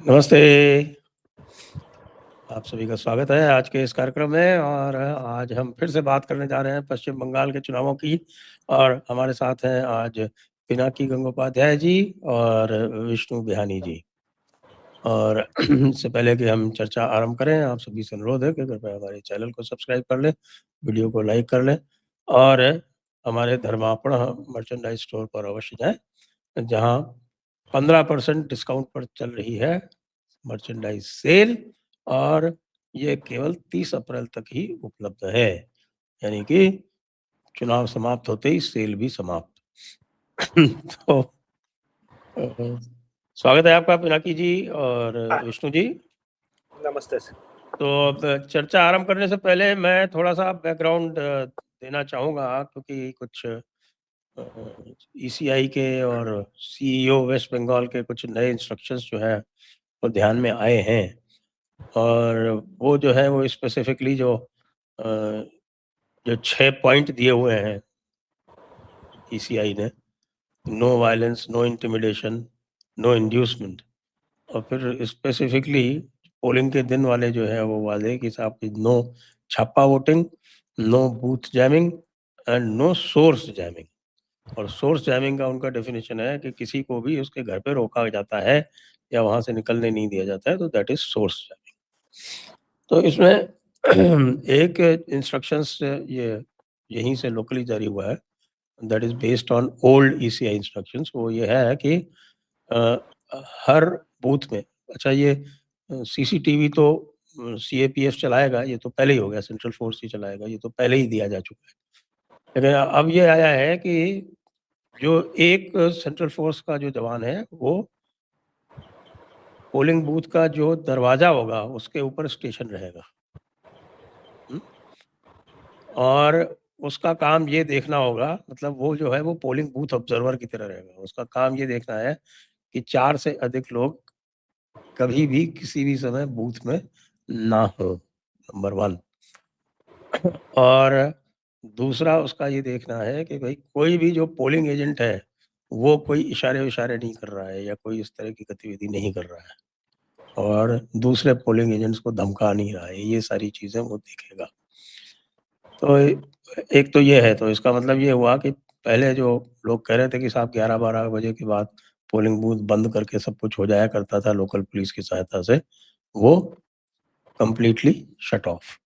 नमस्ते। आप सभी का स्वागत है आज के इस कार्यक्रम में और आज हम फिर से बात करने जा रहे हैं पश्चिम बंगाल के चुनावों की और हमारे साथ हैं आज पिनाकी गंगोपाध्याय जी और विष्णु बिहानी जी। और इससे पहले कि हम चर्चा आरंभ करें, आप सभी से अनुरोध है कि कृपया हमारे चैनल को सब्सक्राइब कर लें, वीडियो को लाइक कर लें और हमारे धर्मापण मर्चेंडाइज स्टोर पर अवश्य जाएँ, जहाँ 15% डिस्काउंट पर चल रही है मर्चेंडाइज सेल और ये केवल 30 अप्रैल तक ही उपलब्ध है। यानी कि चुनाव समाप्त होते ही सेल भी समाप्त। तो स्वागत है आपका पिनाकी जी और विष्णु जी। नमस्ते सर। तो अब चर्चा आरंभ करने से पहले मैं थोड़ा-सा बैकग्राउंड देना चाहूँगा क्योंकि कुछ ईसीआई के और सीईओ वेस्ट बंगाल के कुछ नए इंस्ट्रक्शंस जो हैं, वो ध्यान में आए हैं। और वो जो है वो स्पेसिफिकली जो 6 पॉइंट दिए हुए हैं ईसीआई ने, no violence, no intimidation, no inducement, और फिर स्पेसिफिकली पोलिंग के दिन वाले जो है वो वादे कि साहब कि नो छापा voting, no booth jamming and no source jamming. और सोर्स जैमिंग का उनका डेफिनेशन है कि किसी को भी उसके घर पे रोका जाता है या वहाँ से निकलने नहीं दिया जाता है, तो दैट इज़ सोर्स जैमिंग। तो इसमें एक इंस्ट्रक्शंस ये यहीं से लोकली जारी हुआ है, that is based on old ECI instructions. वो ये है कि अ, हर बूथ में, अच्छा ये सीसीटीवी तो सीएपीएफ चलाएगा, ये तो पहले ही हो गया, सेंट्रल फोर्स ही चलाएगा, ये तो पहले ही दिया जा चुका है। लेकिन अब ये आया है कि जो एक सेंट्रल फोर्स का जो जवान है, वो पोलिंग बूथ का जो दरवाज़ा होगा, उसके ऊपर स्टेशन रहेगा। हुँ? और उसका काम ये देखना होगा, मतलब वो जो है वो पोलिंग बूथ ऑब्जर्वर की तरह रहेगा। उसका काम ये देखना है कि 4 से अधिक लोग कभी भी किसी भी समय बूथ में ना हो, नंबर 1। और दूसरा उसका ये देखना है कि भई कोई भी जो पोलिंग एजेंट है, वो कोई इशारे-विशारे नहीं कर रहा है या कोई इस तरह की गतिविधि नहीं कर रहा है और दूसरे पोलिंग एजेंट्स को धमका नहीं रहा है, ये सारी चीज़ें वो देखेगा। तो एक तो ये है, तो इसका मतलब ये हुआ कि पहले जो लोग कह रहे थे कि साहब 11-12 बजे के बाद पोलिंग बूथ बंद करके सब कुछ हो जाया करता था लोकल पुलिस की सहायता से, वो कंप्लीटली शट ऑफ।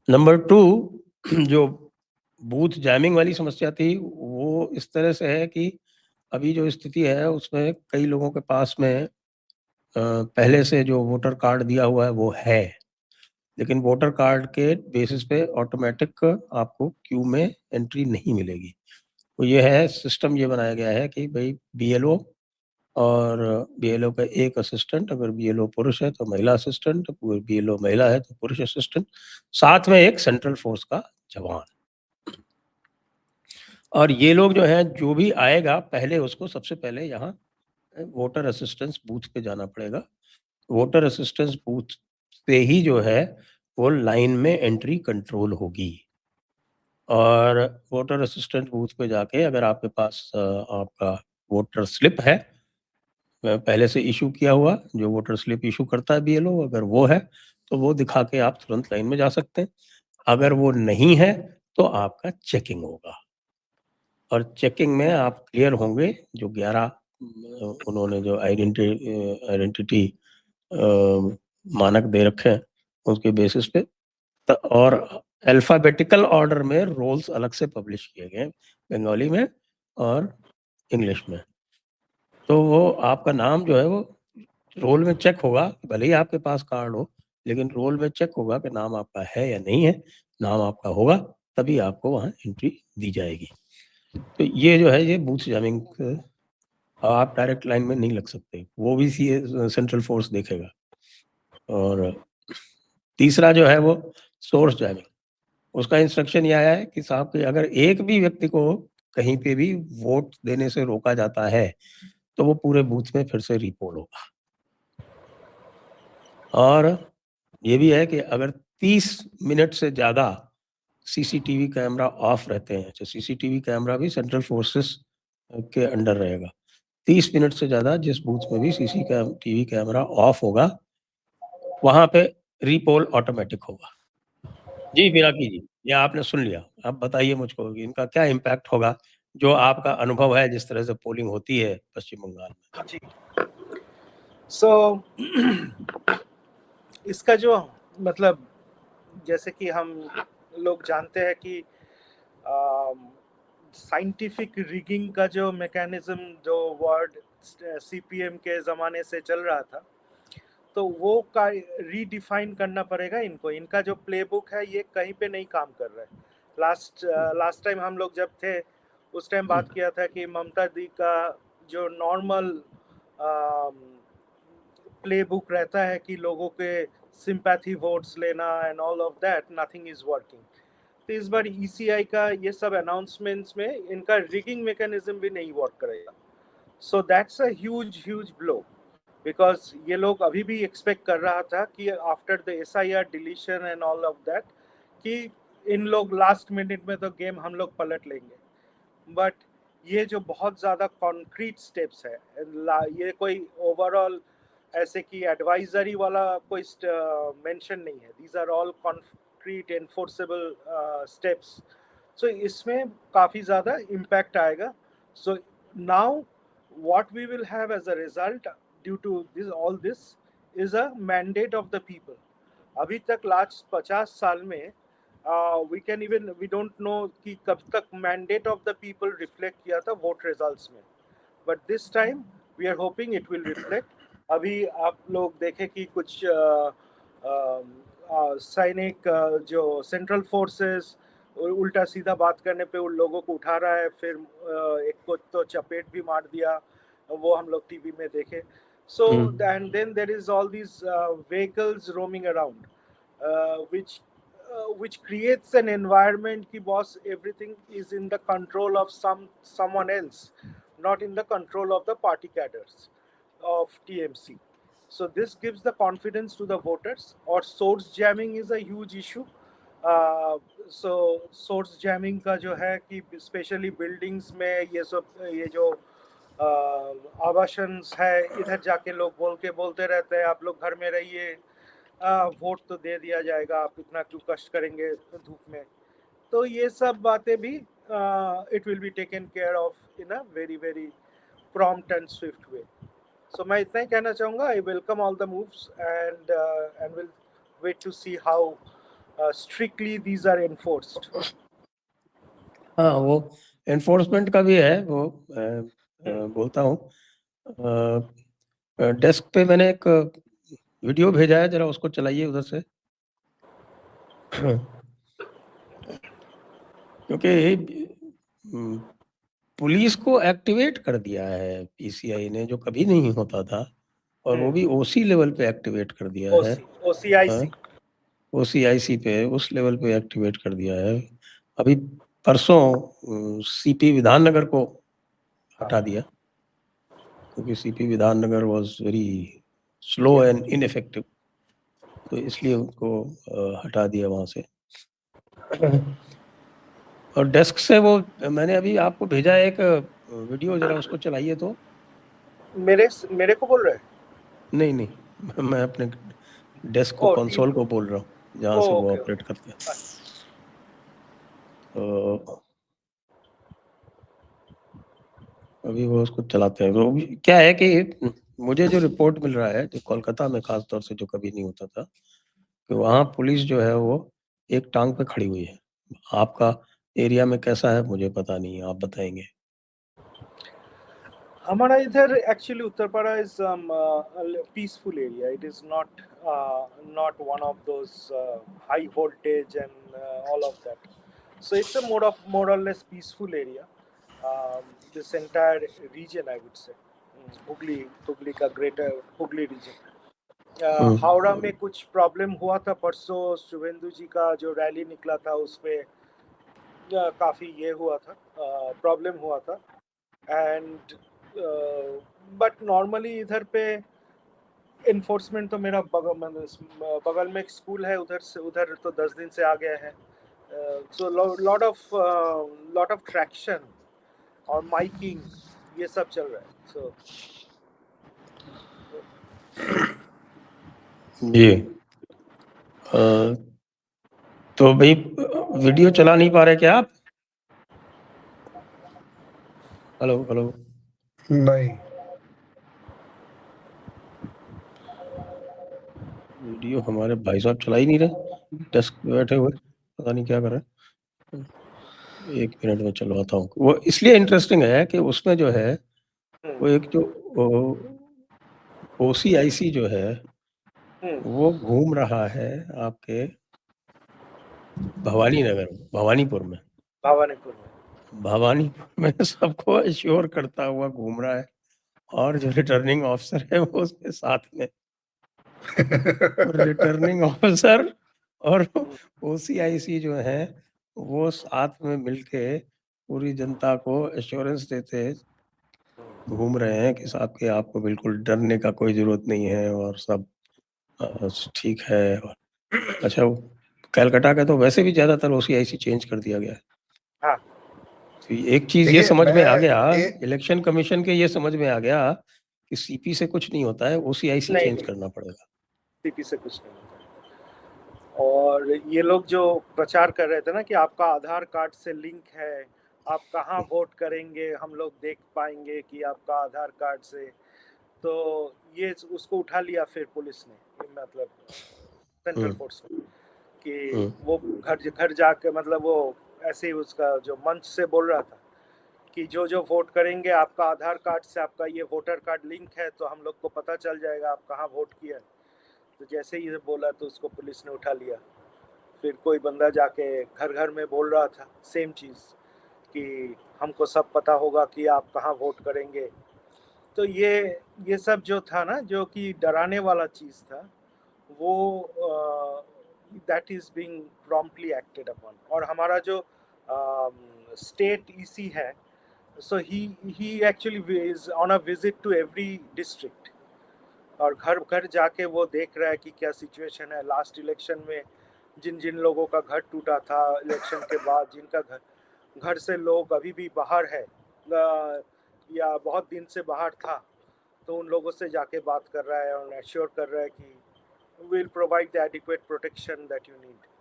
नंबर 2, जो बूथ जैमिंग वाली समस्या थी, वो इस तरह से है कि अभी जो स्थिति है उसमें कई लोगों के पास में पहले से जो वोटर कार्ड दिया हुआ है वो है। लेकिन वोटर कार्ड के बेसिस पे ऑटोमेटिक आपको क्यू में एंट्री नहीं मिलेगी। तो ये है सिस्टम, ये बनाया गया है कि भई बीएलओ और बीएलओ का एक असिस्टेंट, अगर बीएलओ पुरुष है तो महिला असिस्टेंट, बीएलओ महिला है तो पुरुष असिस्टेंट, साथ में एक सेंट्रल फोर्स का जवान। और ये लोग जो हैं, जो भी आएगा पहले उसको सबसे पहले यहाँ वोटर असिस्टेंस बूथ पे जाना पड़ेगा। वोटर असिस्टेंस बूथ से ही जो है वो लाइन में एंट्री कंट्रोल होगी। और वोटर असिस्टेंट बूथ पे जाके अगर आपके पास आपका वोटर स्लिप है, पहले से इश्यू किया हुआ, जो वोटर स्लिप इश्यू करता है बीएलओ, अगर वो है, तो वो दिखा के आप तुरंत लाइन में जा सकते हैं। अगर वो नहीं है, तो आपका चेकिंग होगा और चेकिंग में आप क्लियर होंगे। जो 11 उन्होंने जो आइडेंटिटी मानक दे रखे हैं, उसके बेसिस पे और अल्फ़ाबेटिकल ऑर्डर में रोल्स अलग से पब्लिश किए गए हैं, बंगाली में और इंग्लिश में। तो वो आपका नाम जो है वो रोल में चेक होगा, भले ही आपके पास कार्ड हो, लेकिन रोल में चेक होगा कि नाम आपका है या नहीं है। नाम आपका होगा, तभी आपको वहाँ एंट्री दी जाएगी। तो ये जो है, ये बूथ जैमिंग आप डायरेक्ट लाइन में नहीं लग सकते, वो भी सेंट्रल फोर्स देखेगा। और तीसरा जो है वो सोर्स जैमिंग, उसका इंस्ट्रक्शन ये आया है कि साहब कि अगर एक भी व्यक्ति को कहीं पे भी वोट देने से रोका जाता है, तो वो पूरे बूथ में फिर से रीपोल होगा। और ये भी है कि अगर 30 मिनट से ज़्यादा सीसीटीवी कैमरा ऑफ रहते हैं, तो सीसीटीवी कैमरा भी सेंट्रल फोर्सेस के अंडर रहेगा। 30 मिनट से ज़्यादा जिस बूथ में भी टीवी कैमरा ऑफ होगा वहाँ पे रीपोल ऑटोमेटिक होगा। जी, पिनाकी जी, ये आपने सुन लिया। अब बताइए मुझको कि इनका क्या इम्पैक्ट होगा, जो आपका अनुभव है जिस तरह से पोलिंग होती है पश्चिम बंगाल में? जी। इसका जो मतलब जैसे कि हम लोग जानते हैं कि साइंटिफिक रिगिंग का जो मैकेनिज्म जो वर्ड सीपीएम के ज़माने से चल रहा था, तो वो का रीडिफाइन करना पड़ेगा इनको। इनका जो प्लेबुक है ये कहीं पे नहीं काम कर रहा है। लास्ट टाइम हम लोग जब थे उस टाइम बात किया था कि ममता दी का जो नॉर्मल प्लेबुक रहता है कि लोगों के सिंपैथी वोट्स लेना and all of that, nothing is working. तो इस बार ईसीआई का ये सब अनाउंसमेंट्स में इनका रिगिंग मैकेनिज्म भी नहीं वर्क करेगा। So that's a huge blow, because ये लोग अभी भी एक्सपेक्ट कर रहा था कि after the SIR deletion and all of that कि इन लोग लास्ट मिनट में तो गेम हम लोग पलट लेंगे। बट ये जो बहुत ज़्यादा कॉन्क्रीट स्टेप्स है, ये कोई ओवरऑल ऐसे कि एडवाइजरी वाला कोई मेंशन नहीं है। These are all concrete enforceable steps. So इसमें काफ़ी ज़्यादा इम्पैक्ट आएगा। So now what we will have as a result due to all this is a mandate of the people. अभी तक लास्ट 50 साल में we don't know कि कब तक mandate of the people reflect किया था वोट रिजल्ट्स में, but this time we are hoping it will reflect. अभी आप लोग देखें कि कुछ सैनिक जो सेंट्रल फोर्सेस उल्टा सीधा बात करने पे उन लोगों को उठा रहा है, फिर एक को तो चपेट भी मार दिया, वो हम लोग टीवी में देखे। So and then there is all these vehicles roaming around which creates an environment ki boss everything is in the control of someone else, not in the control of the party cadres of TMC. So this gives the confidence to the voters. Or source jamming is a huge issue. So source jamming का जो है कि specially buildings में ये जो आवासन है, इधर जाके लोग बोलते रहते हैं आप लोग घर में रहिए, वोट तो दे दिया जाएगा, आप इतना क्यों कष्ट करेंगे धूप में। तो ये सब बातें भी it will be taken care of in a very very prompt and swift way. So मैं इतना ही कहना चाहूँगा, I welcome all the moves and will wait to see how strictly these are enforced. हाँ, वो एनफोर्समेंट का भी है, वो बोलता हूँ। डेस्क पे मैंने एक वीडियो भेजा है, जरा उसको चलाइए उधर से। क्योंकि पुलिस को एक्टिवेट कर दिया है पीसीआई ने, जो कभी नहीं होता था, और वो भी ओसी लेवल पे एक्टिवेट कर दिया है। ओसीआईसी पे उस लेवल पे एक्टिवेट कर दिया है। अभी परसों सीपी विधाननगर को हटा दिया, क्योंकि CP Bidhannagar was very slow and ineffective, तो इसलिए उनको हटा दिया वहाँ से। और डेस्क से वो मैंने अभी आपको भेजा एक वीडियो, जरा उसको चलाइए तो। मेरे को बोल रहे हैं? नहीं, मैं अपने डेस्क को, कंसोल को बोल रहा हूँ, जहाँ से वो ऑपरेट करते हैं। तो अभी वो उसको चलाते हैं। तो क्या है कि मुझे जो रिपोर्ट मिल रहा है, जो कोलकाता में खास तौर से जो कभी नहीं होता था, कि वहाँ पुलिस जो है वो एक टांग पे खड़ी हुई है। आपका एरिया में कैसा है मुझे पता नहीं, आप बताएंगे। हमारा इधर actually Uttarpara is peaceful area. It is not one of those high voltage and all of that. So it's a more or less peaceful area. This entire region, I would say, Hooghly का ग्रेटर हुगली रीजन. हावड़ा में कुछ problem हुआ था परसों, शुभेंदु जी का जो rally निकला था उसमें काफ़ी ये हुआ था, प्रॉब्लम हुआ था. एंड बट नॉर्मली इधर पे इन्फोर्समेंट तो मेरा बगल में एक स्कूल है, उधर तो 10 दिन से आ गया है. सो लॉट ऑफ ट्रैक्शन और माइकिंग ये सब चल रहा है। सो जी। तो भाई वीडियो चला नहीं पा रहे क्या आप? Hello hello. नहीं, वीडियो हमारे भाई साहब चला ही नहीं रहे, डेस्क पे बैठे हुए, पता नहीं क्या कर रहे हैं। 1 मिनट में चलवाता हूँ। वो इसलिए इंटरेस्टिंग है कि उसमें जो है वो एक जो OCIC जो है वो घूम रहा है आपके भवानीपुर में सबको एश्योर करता हुआ घूम रहा है, और जो रिटर्निंग ऑफिसर है वो उसके साथ में। रिटर्निंग ऑफिसर और OCIC जो है वो साथ में मिलके पूरी जनता को एश्योरेंस देते घूम रहे हैं कि साहब कि आपको बिल्कुल डरने का कोई जरूरत नहीं है और सब ठीक है। अच्छा, वो कलकत्ता का तो वैसे भी ज्यादातर OCIC चेंज कर दिया गया है। हाँ, तो एक चीज ये देखिए समझ में आ मैं गया, ए, इलेक्शन कमीशन के ये समझ में आ गया कि CP से कुछ नहीं होता है, OCIC नहीं चेंज नहीं, करना पड़ेगा। सीपी से कुछ नहीं होता। और ये लोग जो प्रचार कर रहे थे ना कि आपका आधार कार्ड से लिंक है, आप कहाँ वोट करेंगे हम लोग देख पाएंगे कि आपका आधार कार्ड से, तो ये उसको उठा लिया फिर पुलिस ने, मतलब सेंट्रल फोर्स ने, कि वो घर घर जाके, मतलब वो ऐसे ही उसका जो मंच से बोल रहा था कि जो जो वोट करेंगे आपका आधार कार्ड से आपका ये वोटर कार्ड लिंक है, तो हम लोग को पता चल जाएगा आप कहाँ वोट किया। तो जैसे ही ये बोला तो उसको पुलिस ने उठा लिया। फिर कोई बंदा जाके घर घर में बोल रहा था सेम चीज़ कि हमको सब पता होगा कि आप कहाँ वोट करेंगे। तो ये सब जो था ना, जो कि डराने वाला चीज़ था, वो that is being promptly acted upon. और हमारा जो स्टेट ईसी है, so he actually is on a visit to every district, और घर घर जाके वो देख रहा है कि क्या सिचुएशन है। लास्ट इलेक्शन में जिन जिन लोगों का घर टूटा था, इलेक्शन के बाद जिनका घर से लोग अभी भी बाहर है या बहुत दिन से बाहर था, तो उन लोगों से जाके बात कर रहा है और एश्योर कर रहा है कि will provide the adequate protection that you need.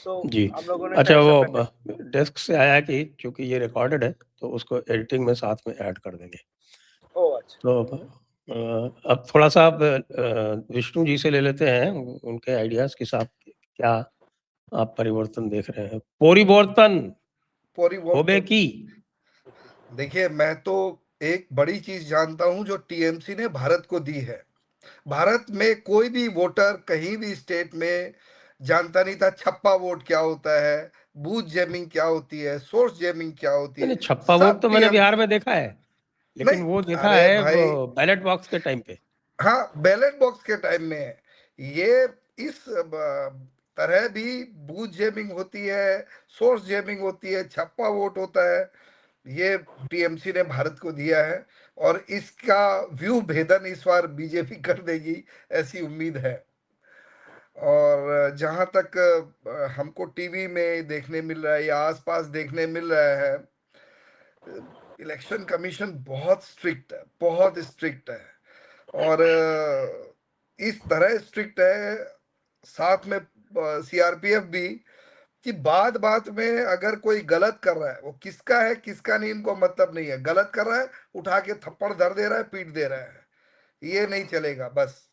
तो जी। हम लोगों ने अच्छा, ऐसा वो डेस्क से आया कि क्योंकि ये रिकॉर्डेड है तो उसको एडिटिंग में साथ में ऐड कर देंगे। ओह अच्छा, तो अब थोड़ा सा आप विष्णु जी से ले लेते हैं उनके आइडियाज के साथ, क्या आप परिवर्तन देख रहे हैं? परिवर्तन होबे परिवर्तन की। देखिए, मैं तो एक बड़ी चीज जानता हूं जो टीएमसी ने भारत को दी है। भारत में कोई भी वोटर कहीं भी स्टेट में जानता नहीं था छप्पा वोट क्या होता है, बूथ जेमिंग क्या होती है, सोर्स जेमिंग क्या होती है। नहीं, छप्पा वोट सब तो मैंने टीएम बिहार में देखा है, लेकिन नहीं, वो देखा अरे है वो भाई, बैलेट बॉक्स के टाइम पे। हाँ, बैलेट बॉक्स के टाइम में है ये। इस तरह भी बूथ जेमिंग होती है, सोर्स जेमिंग होती है, छप्पा वोट होता है। ये टीएमसी ने भारत को दिया है और इसका व्यू भेदन इस बार बीजेपी कर देगी, ऐसी उम्मीद है। और जहां तक हमको टीवी में देखने मिल रहा है या आसपास देखने मिल रहा है, इलेक्शन कमीशन बहुत स्ट्रिक्ट है, बहुत स्ट्रिक्ट है। और इस तरह स्ट्रिक्ट है, साथ में सीआरपीएफ भी, कि बात बात में अगर कोई गलत कर रहा है, वो किसका है किसका नहीं इनको मतलब नहीं है, गलत कर रहा है उठा के थप्पड़ धर दे रहा है, पीट दे रहा है, ये नहीं चलेगा बस।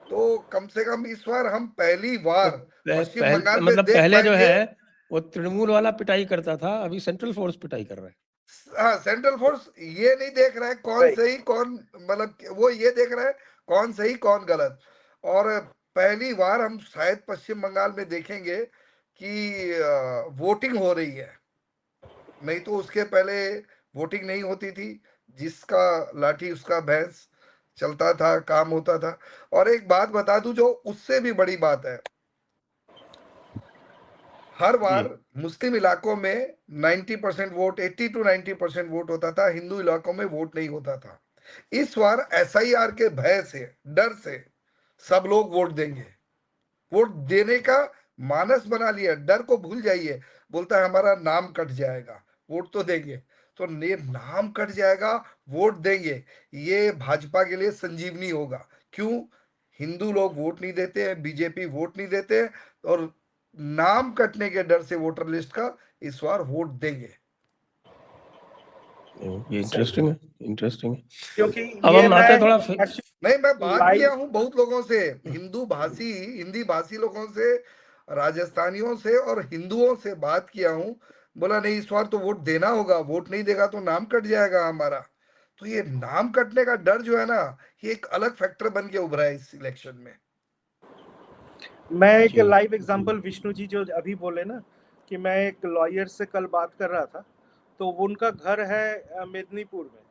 तो कम से कम इस बार हम पहली तो बार पश्चिम बंगाल में मतलब देख पहले जो पाएंगे। है वो तृणमूल वाला पिटाई करता था, अभी सेंट्रल फोर्स पिटाई कर रहा है। हाँ, सेंट्रल फोर्स ये नहीं देख रहा है कौन सही कौन, मतलब वो ये देख रहा है कौन सही कौन गलत। और पहली बार हम शायद पश्चिम बंगाल में देखेंगे कि वोटिंग हो रही है। नहीं तो उसके पहले वोटिंग नहीं होती थी, जिसका लाठी उसका भैंस चलता था, काम होता था। और एक बात बता दूं जो उससे भी बड़ी बात है, हर बार मुस्लिम इलाकों में 90% वोट, 80 to 90% वोट होता था, हिंदू इलाकों में वोट नहीं होता था। इस बार एसआईआर के भय से, डर से सब लोग वोट देंगे। वोट देने का मानस बना लिया, डर को भूल जाइए। बोलता है हमारा नाम कट जाएगा, वोट तो देंगे। तो ये नाम कट जाएगा, वोट देंगे, ये भाजपा के लिए संजीवनी होगा। क्यों? हिंदू लोग वोट नहीं देते हैं, बीजेपी वोट नहीं देते, और नाम कटने के डर से वोटर लिस्ट का इस बार वोट देंगे। ये इंटरेस्टिंग है, इंटरेस्टिंग है। क्योंकि अब ये हम मैं आते हैं थोड़ा नहीं, मैं बात लाइव किया हूँ बहुत लोगों से, हिंदी भाषी लोगों से, राजस्थानियों से और हिंदुओं से बात किया हूँ। बोला नहीं, इस बार तो वोट देना होगा, वोट नहीं देगा तो नाम कट जाएगा हमारा। तो ये नाम कटने का डर जो है ना, ये एक अलग फैक्टर बन के उभरा है इस इलेक्शन में। मैं एक जी। लाइव एग्जांपल, विष्णु जी जो अभी बोले ना कि मैं एक लॉयर से कल बात कर रहा था, तो उनका घर है मेदिनीपुर में।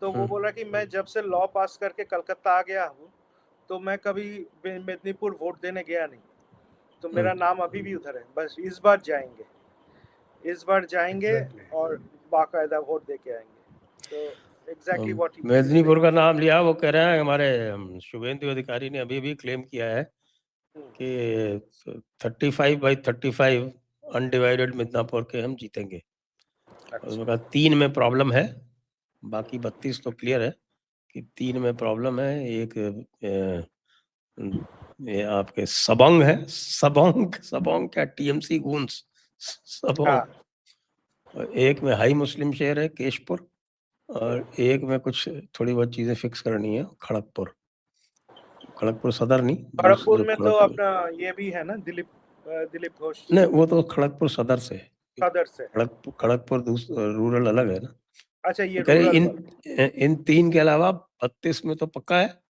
तो वो बोला कि मैं जब से लॉ पास करके कलकत्ता आ गया हूँ, तो मैं कभी मेदिनीपुर वोट देने गया नहीं, तो मेरा नाम अभी भी उधर है। बस इस बार जाएंगे Exactly. और बाकायदा वोट दे के आएंगे। तो एग्जैक्टली व्हाट ही मेदिनीपुर का नाम लिया, वो कह रहे हैं हमारे शुभेंदु अधिकारी ने अभी भी क्लेम किया है कि 35/35 अनडिवाइडेड मिदनापुर के हम जीतेंगे। उसमें कहा 3 में प्रॉब्लम है, बाकी 32 तो क्लियर है कि 3 में प्रॉब्लम है। एक ये आपके सबोंग है, सबोंग क्या, टीएमसी गूंस सबोंग, और एक में हाई मुस्लिम शहर है केशपुर, और एक में कुछ थोड़ी बहुत चीजें फिक्स करनी है, खड़गपुर सदर नहीं, खड़गपुर जो में तो खड़गपुर, अपना ये भी है ना, दिलीप घोष नहीं वो तो खड़गपुर सदर से है। सदर से है। खड़गपुर रूरल अलग है ना। अच्छा, ये तो कह रहे रूरल इन वाला। इन 3 के अलावा 32 में तो पक्का है,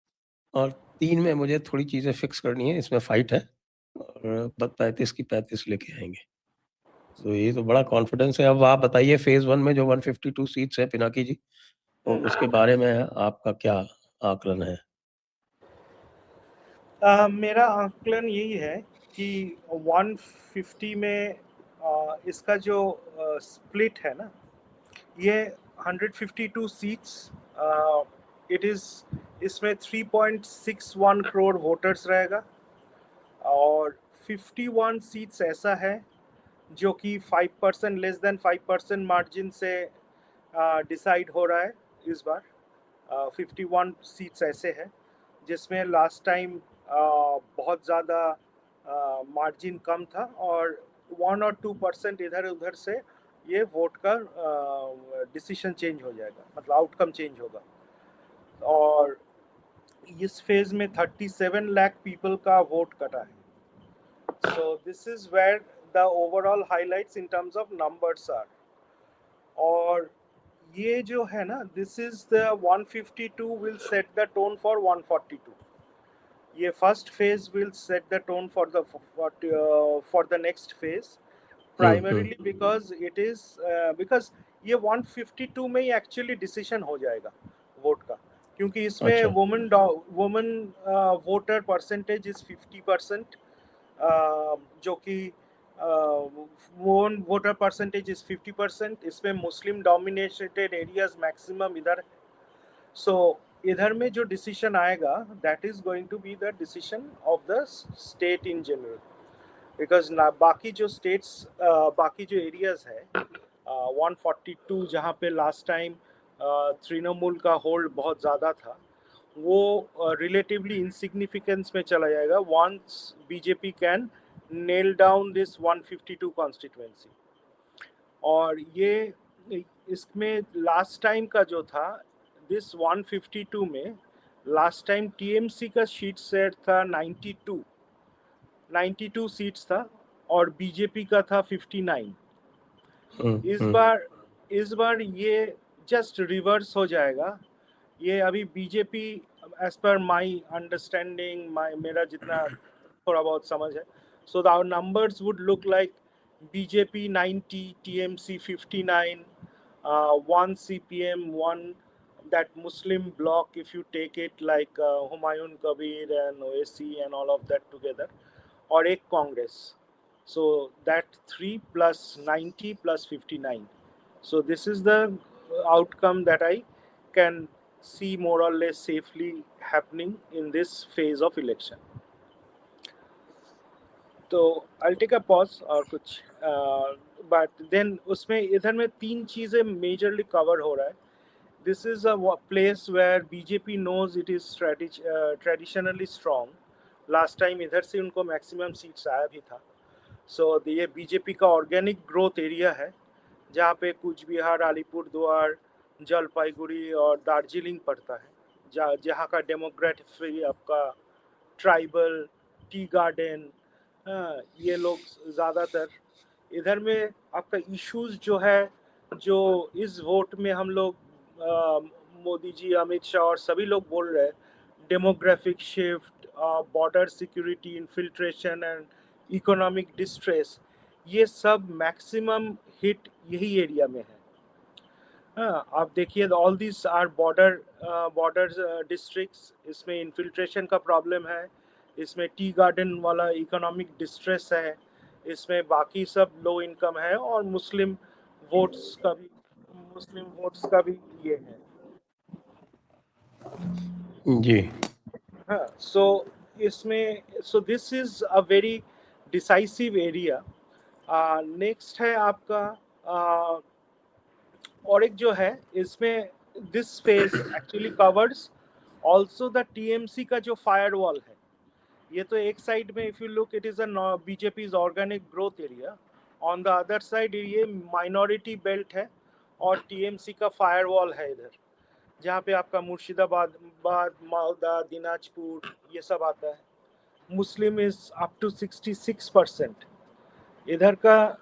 और 3 में मुझे थोड़ी चीजें फिक्स करनी है, इसमें फाइट है, और 35 की 35 लेके आएंगे। तो ये तो बड़ा कॉन्फिडेंस है। अब आप बताइए फेज 1 में जो 152 सीट्स है पिनाकी जी, तो उसके बारे में आपका क्या आकलन है? मेरा आकलन यही है कि 150 में इसका जो स्प्लिट है ना, ये 152 सीट्स, इसमें 3.61 करोड़ वोटर्स रहेगा, और 51 सीट्स ऐसा है जो कि 5%, लेस देन 5% मार्जिन से डिसाइड हो रहा है इस बार। 51 सीट्स ऐसे हैं जिसमें लास्ट टाइम बहुत ज़्यादा मार्जिन कम था, और 1 और 2% इधर उधर से ये वोट का डिसीजन चेंज हो जाएगा, मतलब आउटकम चेंज होगा। और इस फेज में 37 लाख पीपल का वोट कटा है। So this is where the overall highlights in terms of numbers are. और ये जो है ना, this is the 152 will set the tone for 142. ये first phase will set the tone for the next phase, primarily because it is because ये 152 में ही actually decision हो जाएगा वोट का, क्योंकि इसमें अच्छा। वुमेन वोटर परसेंटेज इज 50%, जो कि वोटर परसेंटेज इज 50%। इसमें मुस्लिम डोमिनेटेड एरियाज मैक्सिमम इधर। सो इधर में जो डिसीजन आएगा, that is going to be the decision of the state in general, because बाकी जो स्टेट्स, बाकी जो एरियाज है 142, जहाँ पे लास्ट टाइम तृणमूल का होल्ड बहुत ज़्यादा था, वो रिलेटिवली इंसिग्निफिकेंस में चला जाएगा once BJP can nail down this 152 constituency. और ये इसमें लास्ट टाइम का जो था, दिस 152 में लास्ट टाइम टीएमसी का सीट शेयर था 92 सीट्स था, और बीजेपी का था 59। इस बार ये जस्ट रिवर्स हो जाएगा। ये अभी BJP, as per my understanding, मेरा जितना थोड़ा बहुत समझ है, so our numbers would look like BJP 90, TMC 59, 1 CPM, 1 that Muslim bloc, if you take it like Humayun Kabir and OSC and all of that together, और एक Congress. So that 3 plus 90 plus 59. So this is the outcome that I can see more or less safely happening in this phase of election. तो I take a pause और कुछ but then उसमें इधर में तीन चीज़ें मेजरली कवर हो रहा है. This is a place where BJP knows it is traditionally strong. Last time इधर से उनको मैक्सिमम सीट्स आया भी था. सो ये बीजेपी का ऑर्गेनिक ग्रोथ एरिया है जहाँ पे कूच बिहार, अलीपुरद्वार, जलपाईगुड़ी और दार्जिलिंग पड़ता है. जहाँ का डेमोग्राफी आपका ट्राइबल, टी गार्डन, ये लोग ज़्यादातर. इधर में आपका इश्यूज जो है, जो इस वोट में हम लोग मोदी जी, अमित शाह और सभी लोग बोल रहे हैं, demographic shift, border security, infiltration and economic distress, ये सब मैक्सिमम हिट यही एरिया में है. हाँ, आप देखिए all this are border districts. इसमें इन्फिल्ट्रेशन का प्रॉब्लम है, इसमें टी गार्डन वाला इकोनॉमिक डिस्ट्रेस है, इसमें बाकी सब लो इनकम है और मुस्लिम वोट्स का भी ये है. जी. हाँ, सो इसमें so this is a very decisive area. Next है आपका और एक जो है इसमें this phase actually covers also the TMC का जो फायरवॉल है. ये तो एक साइड में if you look it is a BJP organic growth area. On the other side ये माइनॉरिटी बेल्ट है और टीएमसी का फायरवॉल है इधर, जहाँ पे आपका मुर्शिदाबाद, मालदा, दिनाजपुर ये सब आता है. Muslim is up to 66%. इधर का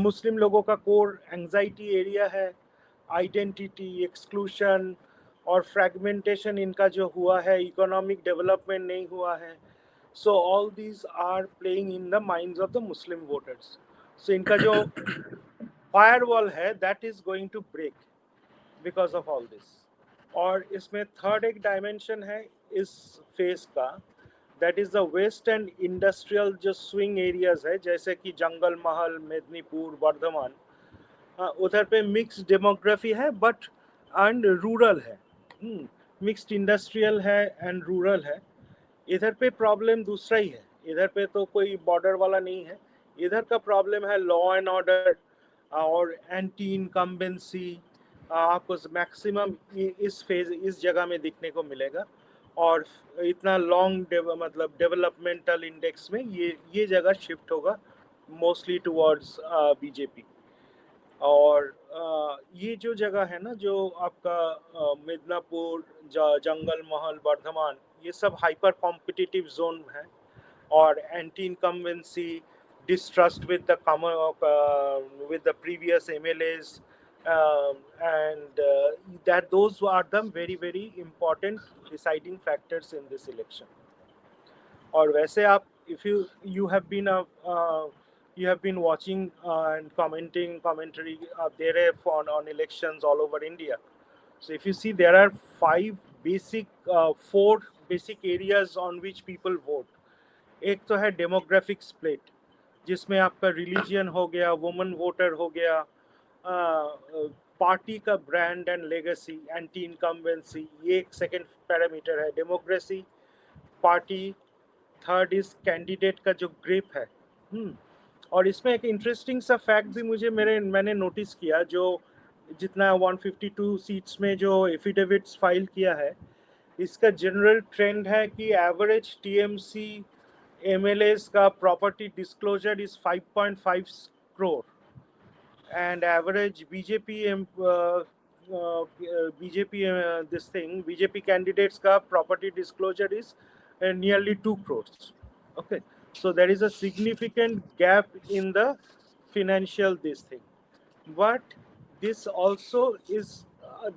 मुस्लिम लोगों का कोर एंजाइटी एरिया है. आइडेंटिटी, एक्सक्लूशन और फ्रैगमेंटेशन इनका जो हुआ है, इकोनॉमिक डेवलपमेंट नहीं हुआ है. So all these are playing in the minds of the Muslim voters. So इनका जो फायरवॉल है that is going to break because of all this. और इसमें थर्ड एक डायमेंशन है इस फेज का, that is the waste and industrial जो स्विंग एरियाज है, जैसे कि जंगल महल, मेदिनीपुर, वर्धमान. उधर पे मिक्स्ड डेमोग्राफी है बट एंड रूरल है. मिक्स्ड इंडस्ट्रियल है एंड रूरल है. इधर पे प्रॉब्लम दूसरा ही है. इधर पे तो कोई बॉर्डर वाला नहीं है. इधर का प्रॉब्लम है लॉ एंड ऑर्डर और एंटी इनकम्बेंसी. आपको मैक्सिमम इस जगह में दिखने को मिलेगा. और इतना लॉन्ग मतलब डेवलपमेंटल इंडेक्स में ये जगह शिफ्ट होगा मोस्टली टुवर्ड्स बीजेपी. और ये जो जगह है ना, जो आपका मिदनापुर, जंगल महल, वर्धमान, ये सब हाइपर कॉम्पिटिटिव जोन है. और anti incumbency, distrust with the previous MLAs, and that those are the very very important deciding factors in this election. और वैसे आप if you have been watching and commenting commentary there on elections all over India. So if you see, there are four basic areas on which people vote. एक तो है demographic split, जिसमें आपका religion हो गया, वुमेन वोटर हो गया, party का brand and legacy, anti incumbency, ये एक सेकेंड पैरामीटर है. Democracy, party, third is candidate का जो ग्रिप है. और इसमें एक इंटरेस्टिंग सा फैक्ट भी मैंने नोटिस किया, जो जितना 152 सीट्स में जो एफिडेविट्स फाइल किया है, इसका जनरल ट्रेंड है कि एवरेज टीएमसी MLAs का property disclosure is 5.5 crore and average BJP candidates का property disclosure is nearly 2 crores. Okay, so there is a significant gap in the financial this thing. But this also is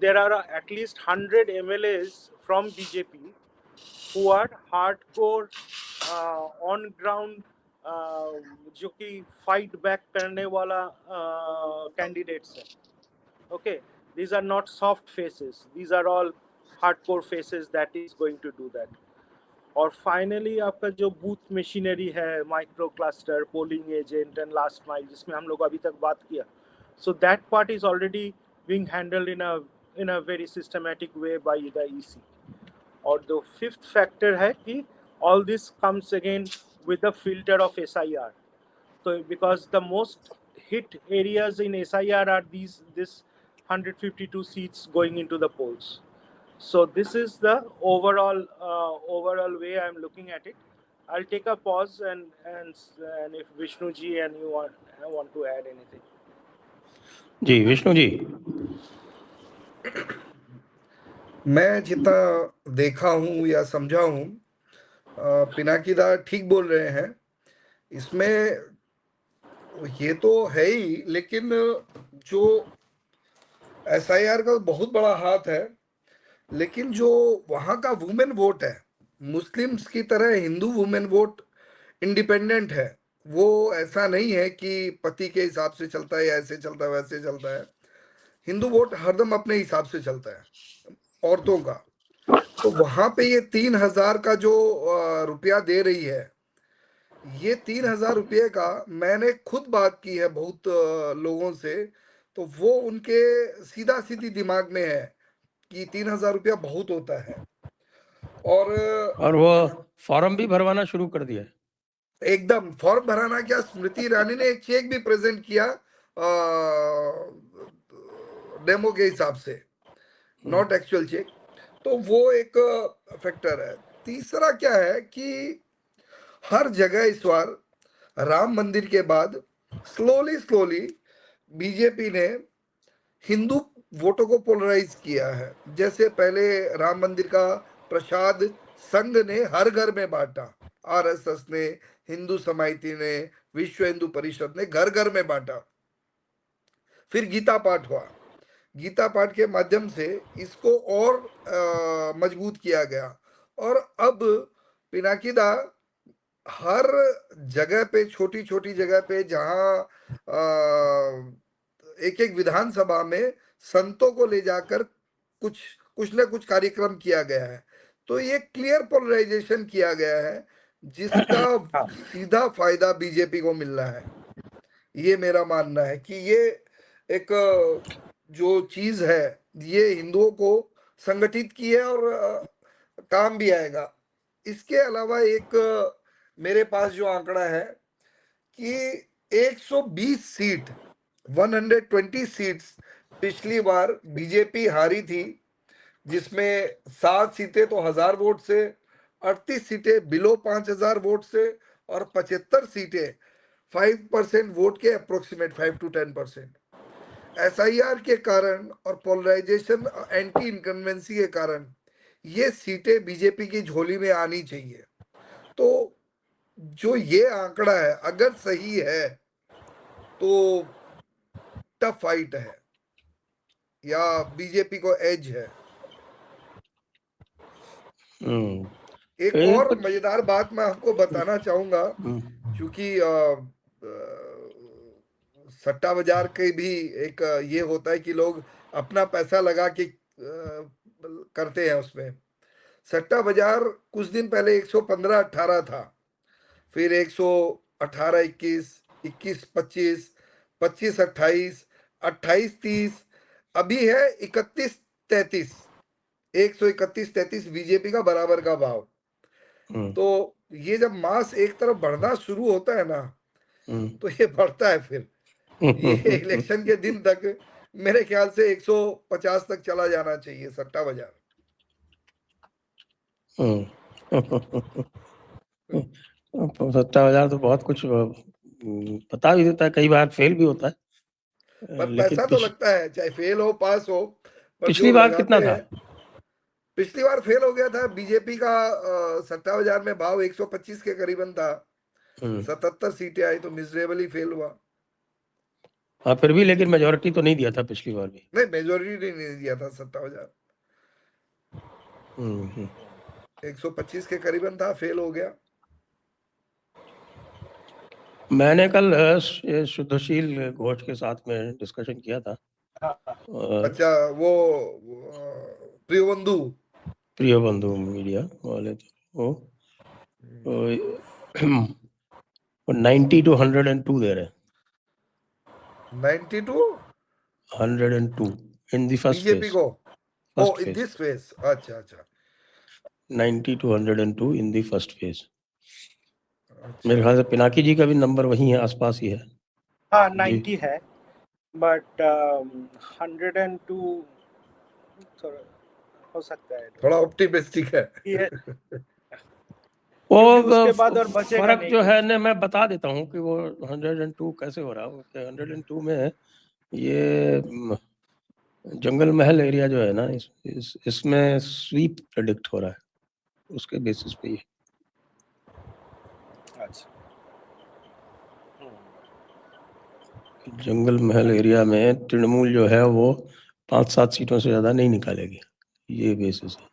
there are at least 100 MLAs from BJP who are hardcore on ground जो कि fight back करने वाला candidates हैं. Okay, these are not soft faces, these are all hardcore faces that is going to do that. और finally आपका जो booth machinery है, micro cluster, polling agent and last mile, जिसमें हम लोग अभी तक बात किया, so that part is already being handled in a very systematic way by the EC. और द फिफ्थ फैक्टर है कि all this comes again with the filter of SIR. So because the most hit areas in SIR are this 152 seats going into the polls. So this is the overall way I'm looking at it. I'll take a pause and if Vishnu ji and you want to add anything. Ji Vishnu ji. मैं जितना देखा हूं या समझा हूं, पिनाकीदा ठीक बोल रहे हैं। इसमें ये तो है ही, लेकिन जो SIR का बहुत बड़ा हाथ है, लेकिन जो वहां का वुमेन वोट है, मुस्लिम्स की तरह हिंदू वुमेन वोट इंडिपेंडेंट है। वो ऐसा नहीं है कि पति के हिसाब से चलता है, ऐसे चलता है वैसे चलता है। हिंदू वोट हरदम अपने हिसाब से चलता है औरतों का। तो वहां पे ये 3,000 का जो रुपया दे रही है, ये 3,000 रुपये का मैंने खुद बात की है बहुत लोगों से, तो वो उनके सीधा सीधी दिमाग में है कि 3,000 रुपया बहुत होता है। और वो फॉर्म भी भरवाना शुरू कर दिया है। एकदम फॉर्म भराना क्या, स्मृति ईरानी ने एक चेक भी प्रेजेंट किया डेमो के हिसाब से, नॉट एक्चुअल चेक। तो वो एक फैक्टर है। तीसरा क्या है कि हर जगह इस बार राम मंदिर के बाद स्लोली बीजेपी ने हिंदू वोटों को पोलराइज किया है। जैसे पहले राम मंदिर का प्रसाद संघ ने हर घर में बांटा, RSS ने, हिंदू समाइति ने, विश्व हिंदू परिषद ने घर घर में बांटा। फिर गीता पाठ हुआ, गीता पाठ के माध्यम से इसको और मजबूत किया गया। और अब पिनाकीदा हर जगह पे, छोटी छोटी जगह पे, जहां एक एक विधानसभा में संतों को ले जाकर कुछ न कुछ कार्यक्रम किया गया है। तो ये क्लियर पोलराइजेशन किया गया है, जिसका सीधा फायदा बीजेपी को मिल रहा है। ये मेरा मानना है कि ये एक जो चीज है, ये हिंदुओं को संगठित की है और काम भी आएगा। इसके अलावा एक मेरे पास जो आंकड़ा है कि 120 सीट, 120 सीट्स पिछली बार बीजेपी हारी थी, जिसमें 7 सीटें तो 1000 वोट से, 38 सीटें बिलो 5000 वोट से, और 75 सीटें 5% वोट के अप्रोक्सीमेट 5 to 10%। SIR के कारण और पोलराइजेशन, एंटी इनकन्वेंसी के कारण ये सीटें बीजेपी की झोली में आनी चाहिए। तो जो ये आंकड़ा है अगर सही है तो टफ फाइट है या बीजेपी को एज है। एक और मजेदार बात मैं आपको बताना चाहूंगा, क्योंकि सट्टा बाजार के भी एक ये होता है कि लोग अपना पैसा लगा के करते हैं। उसमें सट्टा बाजार कुछ दिन पहले 115-18 था, फिर 118-21, 21-25, 25-28, 28-30, अभी है 31-33, 131-33 बीजेपी का बराबर का भाव। तो ये जब मास एक तरफ बढ़ना शुरू होता है ना, तो ये बढ़ता है। फिर ये इलेक्शन के दिन तक मेरे ख्याल से 150 तक चला जाना चाहिए सट्टा बाजार। सट्टा बाजार तो बहुत कुछ पता भी देता है, कई बार फेल भी होता है, पर पैसा तो लगता है, चाहे फेल हो पास हो। पर पिछली बार कितना था? पिछली बार फेल हो गया था बीजेपी का। सट्टा बाजार में भाव 125 के करीबन था, 77 सीटें आई, तो मिजरेबली फेल हुआ। हाँ, फिर भी लेकिन मेजोरिटी तो नहीं दिया था पिछली बार भी। नहीं, मेजोरिटी नहीं दिया था सट्टा बाजार। 125 के करीबन था, फेल हो गया। मैंने कल शुद्धशील घोष के साथ में डिस्कशन किया था। अच्छा, वो प्रियबंधु मीडिया वाले तो 90 to 102 दे रहे हैं। 90 to 102 in the first BJP phase को। first in phase this phase। अच्छा 90 to 102 in the first phase। अच्छा मेरे ख्याल से पिनाकी जी का भी नंबर वही है, आसपास ही है हाँ जी। 90 है, बट 102 थोड़ा हो सकता है थोड़ा ऑप्टिमिस्टिक है ये वो क्योंकि उसके बाद और बचेगा फर्क नहीं जो कुछ। है ना, मैं बता देता हूँ कि वो 102 कैसे हो रहा है। 102 में ये जंगल महल एरिया जो है ना, इसमें स्वीप प्रेडिक्ट हो रहा है, उसके बेसिस पे ही। अच्छा जंगल महल एरिया में तृणमूल जो है वो 5-7 सीटों से ज्यादा नहीं निकालेगी, ये बेसिस है।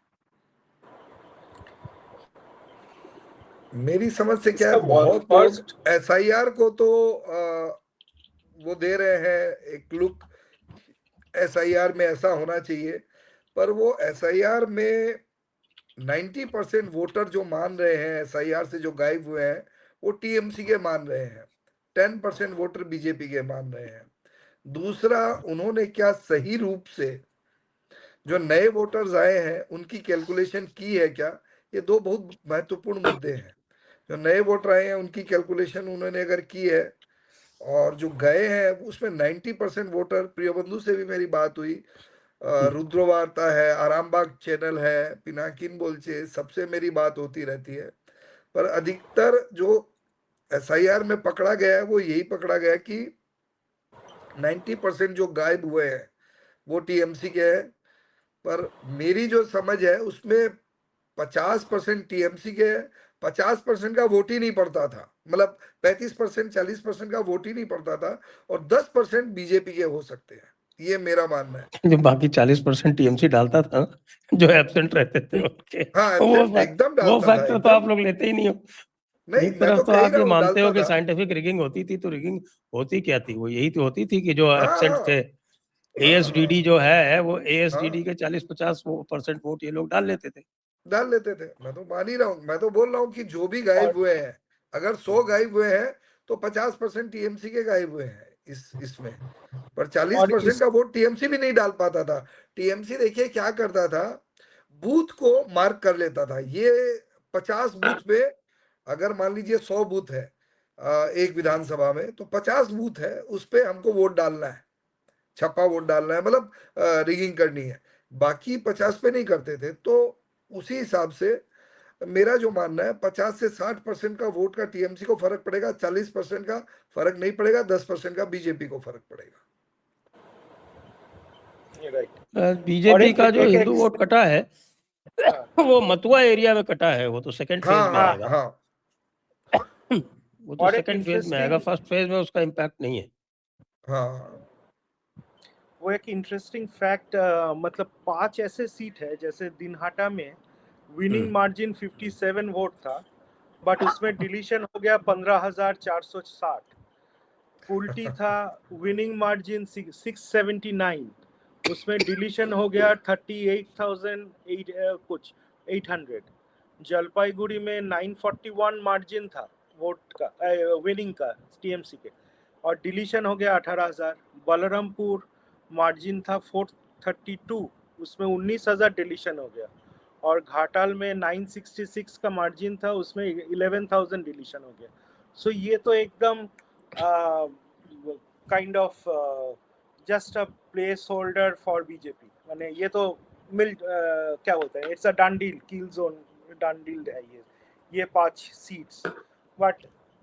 मेरी समझ से क्या है, इसका बहुत लोग फर्स्ट एसआईआर को तो वो दे रहे हैं एक लुक, एसआईआर में ऐसा होना चाहिए, पर वो एसआईआर में 90% वोटर जो मान रहे हैं एसआईआर से जो गायब हुए हैं वो टीएमसी के मान रहे हैं, 10% वोटर बीजेपी के मान रहे हैं। दूसरा, उन्होंने क्या सही रूप से जो नए वोटर्स आए हैं उनकी कैलकुलेशन की है क्या, ये दो बहुत महत्वपूर्ण मुद्दे हैं। जो नए वोटर आए हैं उनकी कैलकुलेशन उन्होंने अगर की है, और जो गए हैं उसमें 90% वोटर, प्रियबंधु से भी मेरी बात हुई, रुद्र वार्ता है, आरामबाग चैनल है, पिनाकिन बोलचे, सबसे मेरी बात होती रहती है, पर अधिकतर जो एसआईआर में पकड़ा गया है वो यही पकड़ा गया कि 90% जो गायब हुए हैं वो टीएमसी के हैं। पर मेरी जो समझ है उसमें 50% टीएमसी के है, 50% का वोट ही नहीं पड़ता था, मतलब 35% 40% का वोट ही नहीं पड़ता था, और 10% बीजेपी के हो सकते हैं, ये मेरा मानना है। जो बाकी 40% टीएमसी डालता था, जो एब्सेंट रहते थे उनके, हाँ, वो एब्सेंट एकदम वो डालता था फैक्टर तो आप एकदम। लोग लेते ही नहीं हो। नहीं, एक मैं तो तरफ तो कह ही आप रहा ये हूँ मानते हो डालता कि था। साइंटिफिक रिगिंग होती थी, तो रिगिंग होती क्या थी? वो यही तो होती थी कि जो हाँ एब्सेंट थे, हाँ एएसडीडी जो है, वो हाँ एएसडीडी के 40-50% वोट ये लोग डाल लेते थे। डाल लेते थे, मैं तो मान ही रहा हूँ, मैं तो बोल रहा हूँ कि जो भी गायब और हुए हैं, अगर 100 गायब हुए हैं तो 50% टीएमसी के गायब हुए हैं इसमें, पर और 40% इस का वोट टीएमसी भी नहीं डाल पाता था। टीएमसी देखिए क्या करता था, बूथ को मार्क कर लेता था, ये 50 बूथ में, अगर मान लीजिए 100 बूथ है एक विधानसभा में, तो 50 बूथ है, उस पे हमको वोट डालना है, छप्पा वोट डालना है, मतलब रिगिंग करनी है, बाकी 50 पे नहीं करते थे। तो उसी हिसाब से मेरा जो मानना है 50 से 60% का वोट का टीएमसी को फर्क पड़ेगा, 40% का फर्क नहीं पड़ेगा, 10% का बीजेपी को फर्क पड़ेगा। राइट। और बीजेपी का जो एक हिंदू वोट कटा है, हाँ वो मथुआ एरिया में कटा है, वो तो सेकंड फेज में हाँ हाँ आएगा। हाँ वो तो और एक सेकंड फेज में आएगा, इंटरेस्टिंग फर्स्ट फेज में उसका इम्पैक्ट नहीं है। हाँ वो एक इंटरेस्टिंग फैक्ट, मतलब 5 ऐसे सीट है, जैसे दिनहाटा में विनिंग मार्जिन 57 वोट था, बट उसमें डिलीशन हो गया 15,460। कुल्टी था विनिंग मार्जिन 679, उसमें डिलीशन हो गया 38,800 कुछ 800। जलपाईगुड़ी में 941 मार्जिन था वोट का, विनिंग का टीएमसी के, और डिलीशन हो गया 18,000। बलरामपुर मार्जिन था 432, उसमें 19,000 डिलीशन हो गया, और घाटाल में 966 का मार्जिन था, उसमें 11,000 डिलीशन हो गया। सो ये तो एकदम kind of just a place holder for BJP, माने ये तो क्या बोलते हैं, it's a done deal, kill zone done deal है ये 5 सीट्स। बट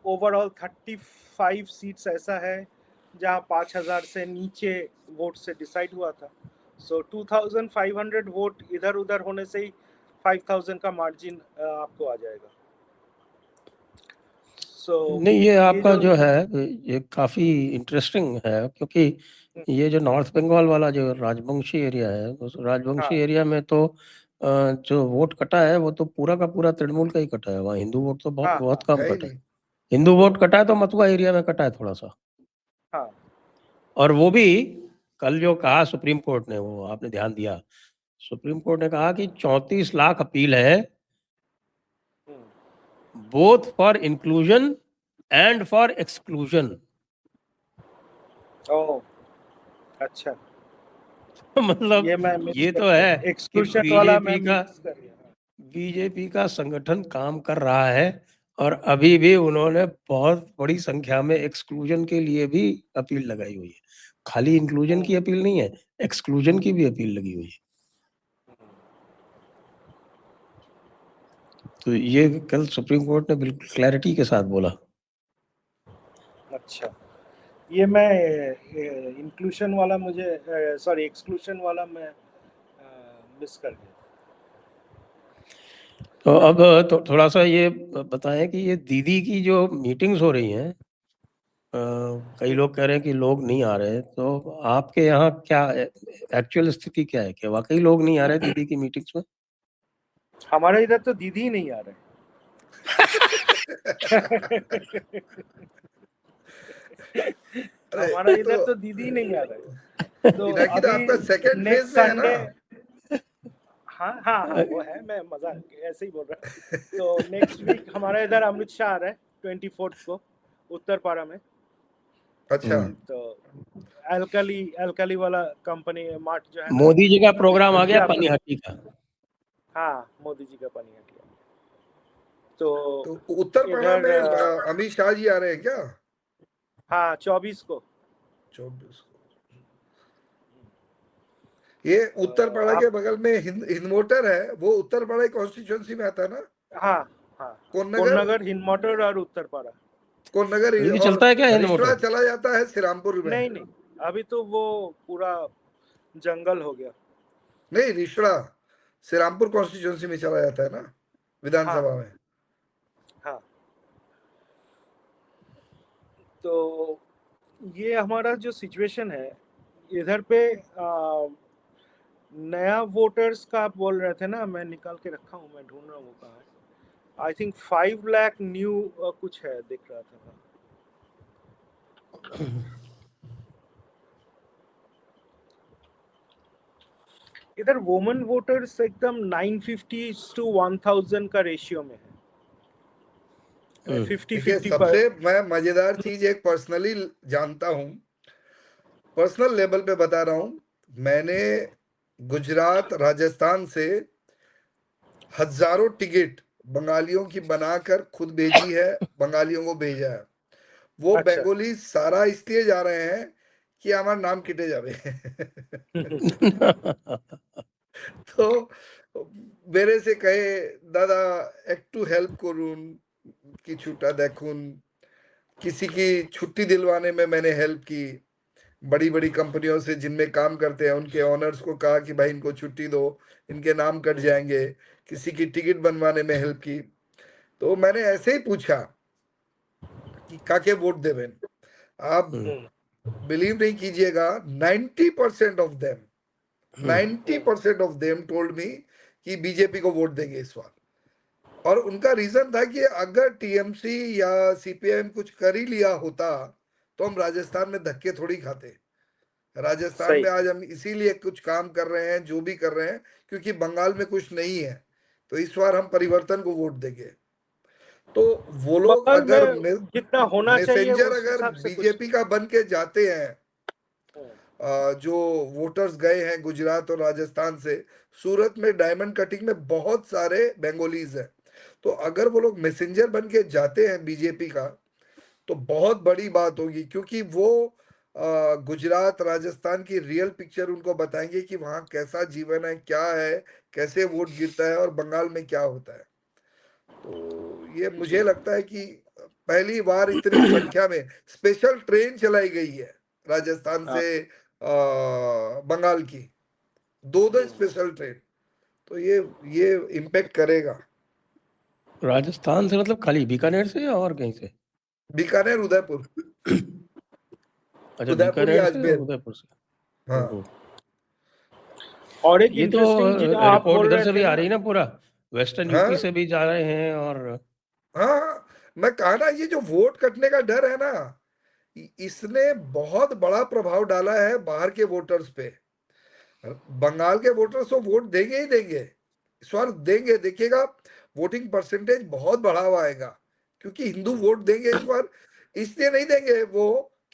ओवरऑल 35 सीट्स ऐसा है जहां 5,000 से नीचे वोट से डिसाइड हुआ था। सो 2,500 वोट इधर उधर होने से ही 5,000 का मार्जिन आपको आ जाएगा। सो नहीं, ये आपका जो जो है ये काफी इंटरेस्टिंग है, क्योंकि ये जो नॉर्थ बंगाल वाला जो राजवंशी एरिया है, उस राजवंशी हाँ एरिया में तो जो वोट कटा है वो तो पूरा का पूरा तृणमूल का ही कटा है। वहाँ हिंदू वोट तो बहुत हाँ बहुत हाँ कम है ही कटा है। नहीं। हिंदू वोट कटा है तो मथुरा एरिया में कटा है थोड़ा सा। हाँ और वो भी कल जो कहा सुप्रीम कोर्ट ने, वो आपने ध्यान दिया? सुप्रीम कोर्ट ने कहा कि 34 लाख अपील है, both for inclusion and for exclusion. ओह अच्छा, मतलब ये मैं मिस ये कर तो है गया, कि एक्सक्लूशन वाला मैं मिस कर गया। बीजेपी का संगठन काम कर रहा है और अभी भी उन्होंने बहुत बड़ी संख्या में एक्सक्लूजन के लिए भी अपील लगाई हुई है। खाली इंक्लूजन की अपील नहीं है, एक्सक्लूजन की भी अपील लगी हुई है। तो ये कल सुप्रीम कोर्ट ने बिल्कुल क्लैरिटी के साथ बोला। अच्छा, ये मैं इंक्लूजन वाला मुझे सॉरी एक्सक्लूजन वाला मैं मिस कर गया। तो अब तो थोड़ा सा ये बताएं कि ये दीदी की जो मीटिंग्स हो रही हैं, कई लोग कह रहे हैं कि लोग नहीं आ रहे, तो आपके यहाँ क्या एक्चुअल स्थिति क्या है? कि वाकई लोग नहीं आ रहे दीदी की मीटिंग्स में? हमारे इधर तो दीदी ही नहीं आ रहे। अरे हमारा इधर तो तो दीदी ही नहीं आ रहे। तो पिनाकी तो अभी आपका सेकंड नेक्स्ट फेज में है संडे, ना? हाँ हाँ हाँ वो है, मैं मजाक ऐसे ही बोल रहा हूँ। तो नेक्स्ट वीक हमारा इधर अमित शाह आ रहा है 24 को उत्तरपाड़ा में। अच्छा, तो अल्कली वाला कंपनी मार्ट जो है ना, मोदी जी का प्रोग्राम आ गया विद्यापति, पानीहाटी का। हाँ मोदी जी का पानी हटिया। तो तो उत्तरप्रदेश इधर में अमित शाह जी आ रहे हैं क्या? हाँ 24 को। 24 को। ये उत्तरपाड़ा के आप बगल में हिंदमोटर है, वो उत्तरपाड़ा कॉन्स्टिट्यूंसी में आता है ना? हाँ हाँ कौन नगर? कोन्नगर, हिंदमोटर और उत्तरपाड़ा। कौन नगर? अभी भी और चलता है क्या हिंद रिश्वड़ा मोटर? चला जाता है श्रीरामपुर में? नहीं नहीं, अभी तो वो पूरा जंगल हो गया। नहीं, रिश्वड़ा श्रीरामपुर कॉन्स्टिट्यूंसी में चला जाता है ना, हाँ विधानसभा में। हाँ। तो ये हमारा जो सिचुएशन है इधर पे, नया वोटर्स का आप बोल रहे थे ना, मैं निकाल के रखा हूँ, मैं ढूंढ रहा हूँ वो कहाँ है। आई थिंक 5 लाख न्यू कुछ है, दिख रहा था। इधर वुमेन वोटर्स एकदम 950 to 1000 का रेशियो में है। 50 देखिए, 50 पर। सबसे मैं मजेदार चीज एक पर्सनली जानता हूँ, पर्सनल लेवल पे बता रहा हूँ। मैंने गुजरात, राजस्थान से हजारों टिकट बंगालियों की बनाकर खुद भेजी है, बंगालियों को भेजा है। वो अच्छा। बंगाली सारा इसलिए जा रहे हैं कि हमारा नाम किटे जावे। तो मेरे से कहे, दादा একটু हेल्प করুন, की छुट्टा देखून। किसी की छुट्टी दिलवाने में मैंने हेल्प की। बड़ी बड़ी कंपनियों से जिनमें काम करते हैं उनके ऑनर्स को कहा कि भाई इनको छुट्टी दो, इनके नाम कट जाएंगे। किसी की टिकट बनवाने में हेल्प की। तो मैंने ऐसे ही पूछा कि काके वोट देवें। आप बिलीव नहीं कीजिएगा, 90% of them 90% of them told me कि बीजेपी को वोट देंगे इस बार। और उनका रीजन था कि अगर टीएमसी या सीपीएम कुछ कर ही लिया होता तो हम राजस्थान में धक्के थोड़ी खाते। राजस्थान सही। में आज हम इसीलिए कुछ काम कर रहे हैं जो भी कर रहे हैं क्योंकि बंगाल में कुछ नहीं है। तो इस बार हम परिवर्तन को वोट देंगे। तो वो लोग बंगाल अगर में जितना होना चाहिए मैसेंजर उस अगर हिसाब से कुछ बीजेपी का बन के जाते हैं, जो वोटर्स गए हैं गुजरात और राजस्थान से, सूरत में डायमंड कटिंग में बहुत सारे बंगालीज हैं। तो अगर वो लोग मैसेंजर बन के जाते हैं बीजेपी का तो बहुत बड़ी बात होगी, क्योंकि वो गुजरात राजस्थान की रियल पिक्चर उनको बताएंगे कि वहाँ कैसा जीवन है, क्या है, कैसे वोट गिरता है और बंगाल में क्या होता है। तो ये मुझे लगता है कि पहली बार इतनी संख्या में स्पेशल ट्रेन चलाई गई है राजस्थान से बंगाल की, दो स्पेशल ट्रेन। तो ये इम्पेक्ट करेगा। राजस्थान से मतलब खाली बीकानेर से या और कहीं से? बीकानेर, उदयपुर, अच्छा, उदयपुर या बीकानेर से, अजमेर। उदयपुर से। हाँ, और एक ये तो इंटरेस्टिंग चीज आप रिपोर्ट बोल इधर रहे से थे भी आ ना। रही है ना, पूरा वेस्टर्न यूपी हाँ, से भी जा रहे हैं। और हाँ। मैं कहा ना, ये जो वोट कटने का डर है ना, इसने बहुत बड़ा प्रभाव डाला है बाहर के वोटर्स पे। बंगाल के वोटर्स तो वोट देंगे ही देंगे, इस बार देंगे, देखिएगा वोटिंग परसेंटेज बहुत बढ़ा हुआ आएगा। क्योंकि हिंदू वोट देंगे इस बार, इसलिए नहीं देंगे वो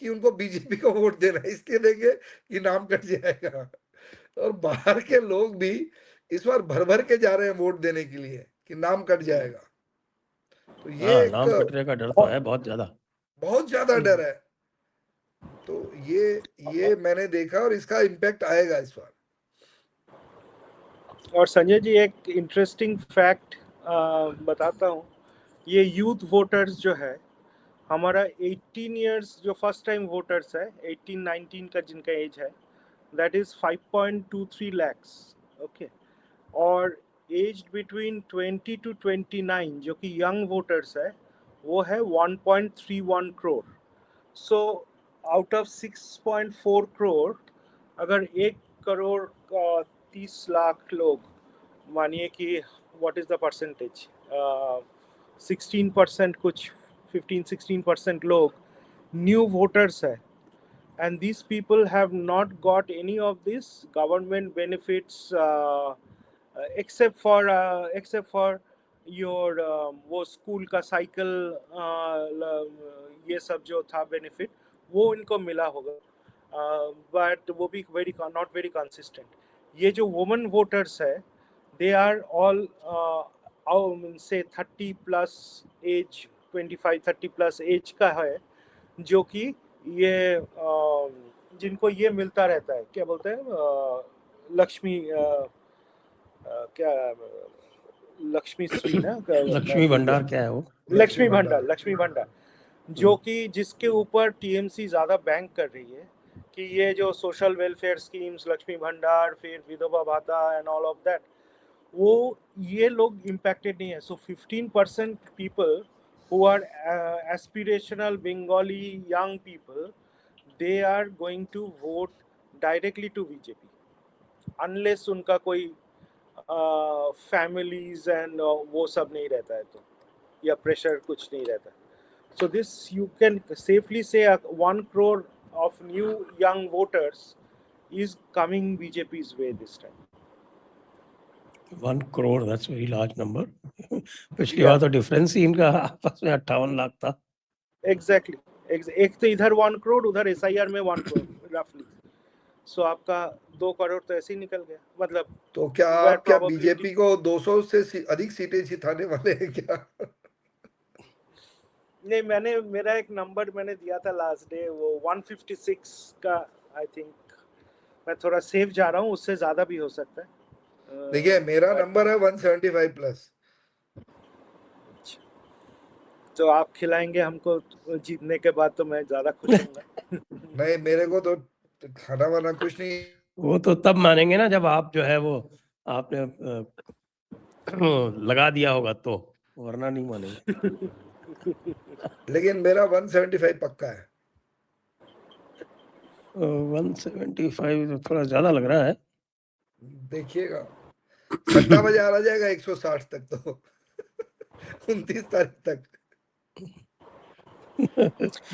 कि उनको बीजेपी को वोट देना है, इसलिए देंगे कि नाम कट जाएगा। और बाहर के लोग भी इस बार भर भर के जा रहे हैं वोट देने के लिए कि नाम कट जाएगा। तो ये हाँ, एक नाम कटने का डर तो है बहुत ज्यादा। बहुत ज्यादा डर है। तो ये मैंने देखा और इसका इम्पैक्ट आएगा इस बार। और संजय जी एक इंटरेस्टिंग फैक्ट बताता हूँ। ये यूथ वोटर्स जो है हमारा 18 इयर्स जो फर्स्ट टाइम वोटर्स है 18-19 का जिनका एज है दैट इज 5.23 lakhs। ओके। और एज बिटवीन 20 to 29 जो कि यंग वोटर्स है वो है 1.31 crore. So out of 6.4 crore अगर 1 करोड़ 30 लाख लोग मानिए कि व्हाट इज द परसेंटेज 16% कुछ 15-16% लोग न्यू वोटर्स है and these people have not got any of this government benefits except for your वो स्कूल का साइकिल ये सब जो था बेनिफिट वो इनको मिला होगा बट वो भी नॉट वेरी कंसिस्टेंट। ये जो वुमेन वोटर्स है दे आर ऑल से 30+ एज 25-30+ एज का है जो कि ये जिनको ये मिलता रहता है क्या बोलते हैं लक्ष्मी क्या लक्ष्मी श्री ना लक्ष्मी भंडार क्या है वो? लक्ष्मी भंडार जो कि जिसके ऊपर टीएमसी ज़्यादा बैंक कर रही है कि ये जो सोशल वेलफेयर स्कीम्स लक्ष्मी भंडार फिर विधवा भाता एंड ऑल ऑफ दैट वो ये लोग इम्पैक्टेड नहीं है। So 15% people who are aspirational Bengali young people they are going to vote directly to BJP unless उनका कोई families and वो सब नहीं रहता है तो या pressure कुछ नहीं रहता। So this you can safely say 1 crore of new young voters is coming BJP's way this time. 1 crore, that's very large number. पिछली बार तो डिफरेंस ही इनका आपस में 58 लाख था। Exactly. एक तो इधर 1 करोड़ उधर SIR में 1 करोड़ रफली। सो आपका 2 करोड़ तो ऐसे ही निकल गया मतलब। तो क्या आप क्या बीजेपी को 200 से अधिक सीटें जिताने वाले हैं क्या? नहीं मैंने मेरा एक नंबर मैंने दिया था लास्ट डे वो 156 का आई थिंक मैं थोड़ा सेफ जा रहा हूँ उससे ज्यादा भी हो सकता है। देखिए मेरा नंबर है 175+। तो आप खिलाएंगे हमको जीतने के बाद तो मैं ज्यादा खुश होऊंगा। नहीं मेरे को तो खाना वाना कुछ नहीं। वो तो तब मानेंगे ना जब आप जो है वो आपने लगा दिया होगा तो, वरना नहीं मानेंगे। लेकिन मेरा 175 पक्का है। 175 तो थोड़ा ज्यादा लग रहा है। देखिएगा सट्टा बाजार आ जाएगा 160 तक तो 29 तारीख तक।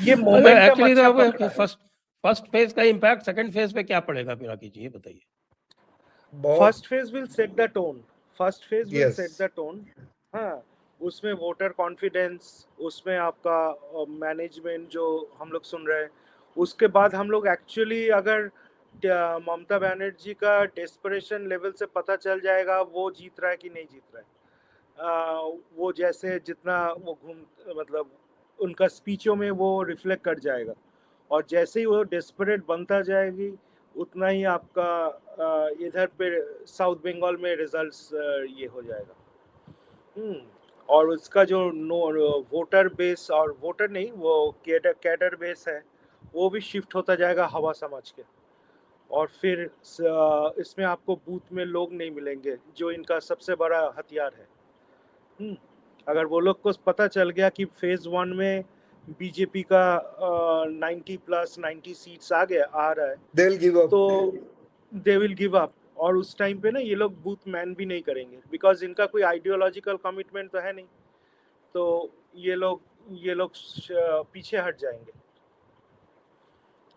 ये मोमेंटम एक्चुअली अच्छा तो फर्स्ट फेज का इम्पैक्ट सेकंड फेज पे क्या पड़ेगा फिर कीजिए बताइए। First phase will set the tone. First phase will Yes. Set the tone. हाँ उसमें वोटर कॉन्फिडेंस उसमें आपका मैनेजमेंट जो हम लोग सुन रहे हैं उसके बाद हम लोग एक्चुअली अगर ममता बनर्जी का डेस्परेशन लेवल से पता चल जाएगा वो जीत रहा है कि नहीं जीत रहा है। वो जैसे जितना वो मतलब उनका स्पीचों में वो रिफ्लेक्ट कर जाएगा और जैसे ही वो डेस्परेट बनता जाएगी उतना ही आपका इधर पे साउथ बंगाल में रिजल्ट्स ये हो जाएगा। और उसका जो वोटर बेस और वोटर नहीं वो कैडर बेस है वो भी शिफ्ट होता जाएगा हवा समझ के और फिर इसमें आपको बूथ में लोग नहीं मिलेंगे जो इनका सबसे बड़ा हथियार है। अगर वो लोग को पता चल गया कि फेज 1 में बीजेपी का 90+ सीट्स आ रहा है तो दे विल गिव अप और उस टाइम पे ना ये लोग बूथ मैन भी नहीं करेंगे बिकॉज इनका कोई आइडियोलॉजिकल कमिटमेंट तो है नहीं तो ये लोग पीछे हट जाएंगे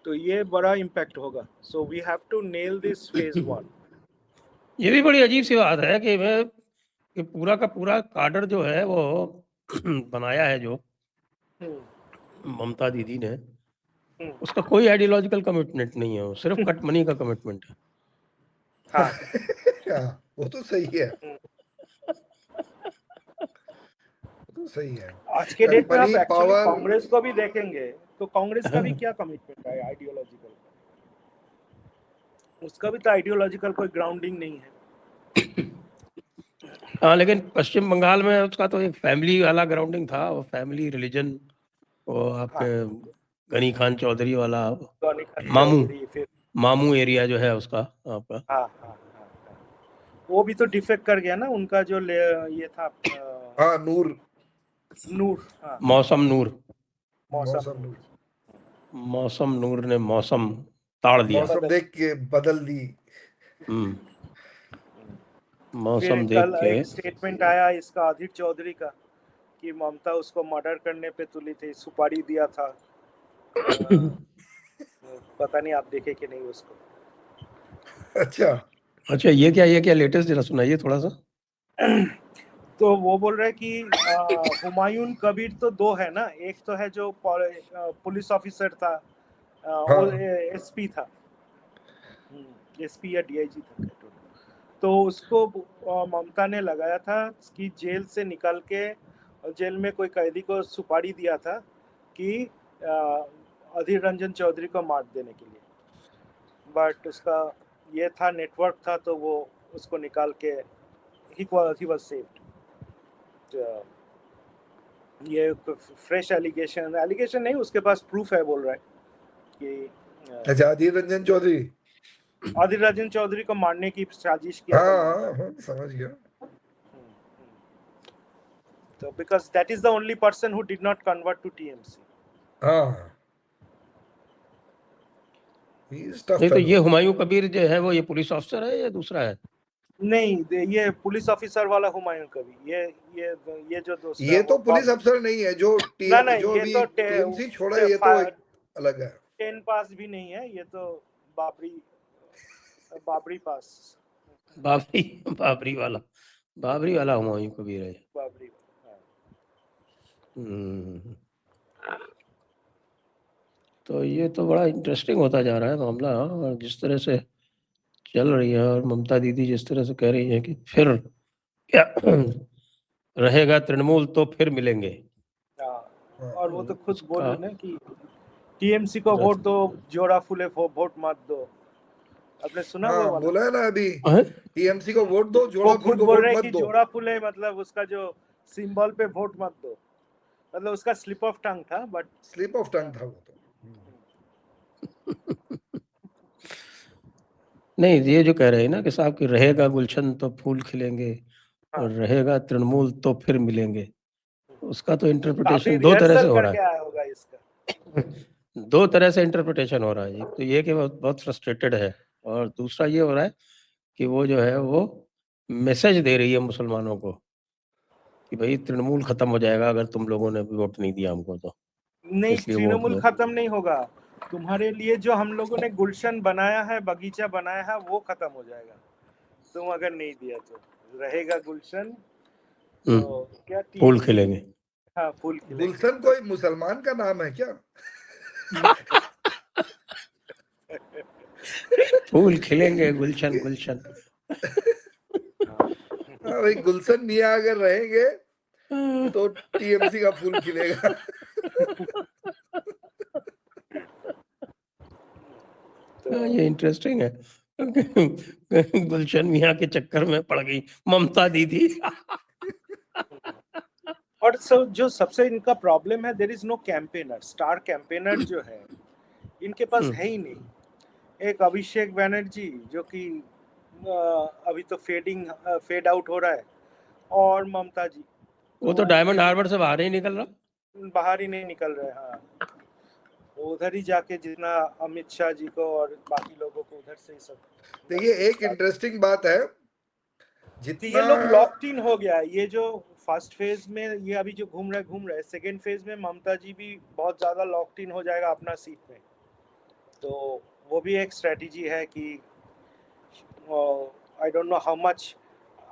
तो ये बड़ा इम्पैक्ट होगा। So we have to nail this phase 1। ये भी बड़ी अजीब सी बात है कि पूरा का पूरा काडर जो है वो बनाया है जो ममता दीदी ने उसका कोई आइडियोलॉजिकल कमिटमेंट नहीं है, वो सिर्फ कट मनी का कमिटमेंट है। हाँ वो तो सही है। सही है। आज के डेट में आप मनी एक्चुअली पावर कांग्रेस को भी देखेंगे तो कांग्रेस का भी क्या कमिटमेंट है आइडियोलॉजिकल, उसका भी तो आइडियोलॉजिकल कोई ग्राउंडिंग नहीं है। हाँ, लेकिन पश्चिम बंगाल में उसका तो एक फैमिली वाला ग्राउंडिंग था, वो फैमिली रिलीजन, वो आपके गनी खान चौधरी वाला गनी खान मामू चौधरी, फिर मामू एरिया जो है उसका आपका। हाँ हाँ हाँ हाँ। वो भी तो डिफेक्ट कर गया ना उनका जो ये था हाँ नूर, नूर, हाँ मौसम नूर मौसम नूर, मौसम नूर ने मौसम ताड़ दिया। मौसम देख के बदल दी। हम्म, फिर मौसम देख कल के। एक स्टेटमेंट आया इसका अधीर चौधरी का कि ममता उसको मर्डर करने पे तुली थी, सुपारी दिया था। पता नहीं आप देखे कि नहीं उसको। अच्छा, अच्छा, ये क्या लेटेस्ट जरा सुनाइए थोड़ा सा। तो वो बोल रहे कि हुमायूं कबीर तो दो है ना, एक तो है जो पुलिस ऑफिसर था, वो हाँ एसपी था, एसपी या डीआईजी था, तो उसको ममता ने लगाया था कि जेल से निकल के जेल में कोई कैदी को सुपारी दिया था कि अधीर रंजन चौधरी को मार देने के लिए, बट उसका ये था नेटवर्क था तो वो उसको निकाल के ही वाज सेव्ड। ये फ्रेश एलिगेशन नहीं, उसके पास प्रूफ है, बोल रहा है कि अच्छा, अधीर रंजन चौधरी, अधीर रंजन चौधरी को मारने की साजिश किया हाँ था हाँ ममता ने। हाँ, समझ गया। तो because that is the only person who did not convert to TMC. हाँ, he is tough नहीं तो fellow. ये हुमायूं कबीर जो है वो ये पुलिस ऑफिसर है या दूसरा है? नहीं, ये पुलिस ऑफिसर वाला हुमायूं कबीर, ये जो दोस्त ये तो पुलिस अफसर नहीं है, जो ना जो ये अभी तो टीएमसी छोड़ा है, ये तो एक अलग है। 10 पास भी नहीं है, ये तो बाबरी पास, बाबरी वाला हुमायूं कबीर है। बाबरी। हम्म, तो ये तो बड़ा इंटरेस्टिंग होता जा रहा है मामला, और जिस तरह से चल रही है, और ममता दीदी जिस तरह से कह रही है कि फिर क्या रहेगा तृणमूल तो फिर मिलेंगे। और वो तो खुद बोल रहे ना कि टीएमसी को वोट दो, जोड़ा फूले वोट मत दो। आपने सुना वो वाला? बोला है ना अभी, टीएमसी को वोट दो, जोड़ा वो फूल खुद को बोल वोट रहे मत कि दो। जोड़ा फूले मतलब उसका जो सिंबल पे वोट मत दो, मतलब उसका स्लिप ऑफ टंग था, बट स्लिप ऑफ टंग था वो तो। नहीं, ये जो कह रहे हैं ना कि साहब कि रहेगा गुलशन तो फूल खिलेंगे, और रहेगा तृणमूल तो फिर मिलेंगे, उसका तो इंटरप्रिटेशन दो तरह से हो रहा क्या होगा इसका? है। दो तरह से इंटरप्रिटेशन हो रहा है। एक तो ये कि वो बहुत फ्रस्ट्रेटेड है, और दूसरा ये हो रहा है कि वो जो है वो मैसेज दे रही है मुसलमानों को कि भाई तृणमूल खत्म हो जाएगा अगर तुम लोगों ने वोट नहीं दिया हमको, तो नहीं, इसलिए वोट तृणमूल दो। खत्म नहीं होगा, तुम्हारे लिए जो हम लोगों ने गुलशन बनाया है, बगीचा बनाया है, वो खत्म हो जाएगा तुम अगर नहीं दिया तो। रहेगा गुलशन, तो क्या फूल खिलेंगे। हाँ, फूल खिलेंगे। गुलशन कोई मुसलमान का नाम है क्या? फूल खिलेंगे, गुलशन गुलशन। भाई गुलशन मियां अगर रहेंगे तो टीएमसी का फूल खिलेगा। ये इंटरेस्टिंग है। गुलशन मियां के चक्कर में पड़ गई ममता दीदी। और जो सबसे इनका प्रॉब्लम है, there is no campaigner, star campaigner जो है इनके पास है ही नहीं। एक अभिषेक बैनर्जी जो कि अभी तो फेड आउट हो रहा है, और ममता जी वो तो डायमंड हार्बर से बाहर ही निकल रहा, बाहर ही नहीं निकल रहे। हाँ, उधर ही जाके जितना अमित शाह जी को और बाकी लोगों को उधर से ही सब। देखिए, एक इंटरेस्टिंग बात है, जितना ये लोग लॉक्ड इन हो गया है। ये जो फर्स्ट फेज में ये अभी जो घूम रहे, सेकेंड फेज में ममता जी भी बहुत ज्यादा लॉक्ड इन हो जाएगा अपना सीट में, तो वो भी एक स्ट्रेटेजी है कि I don't know how much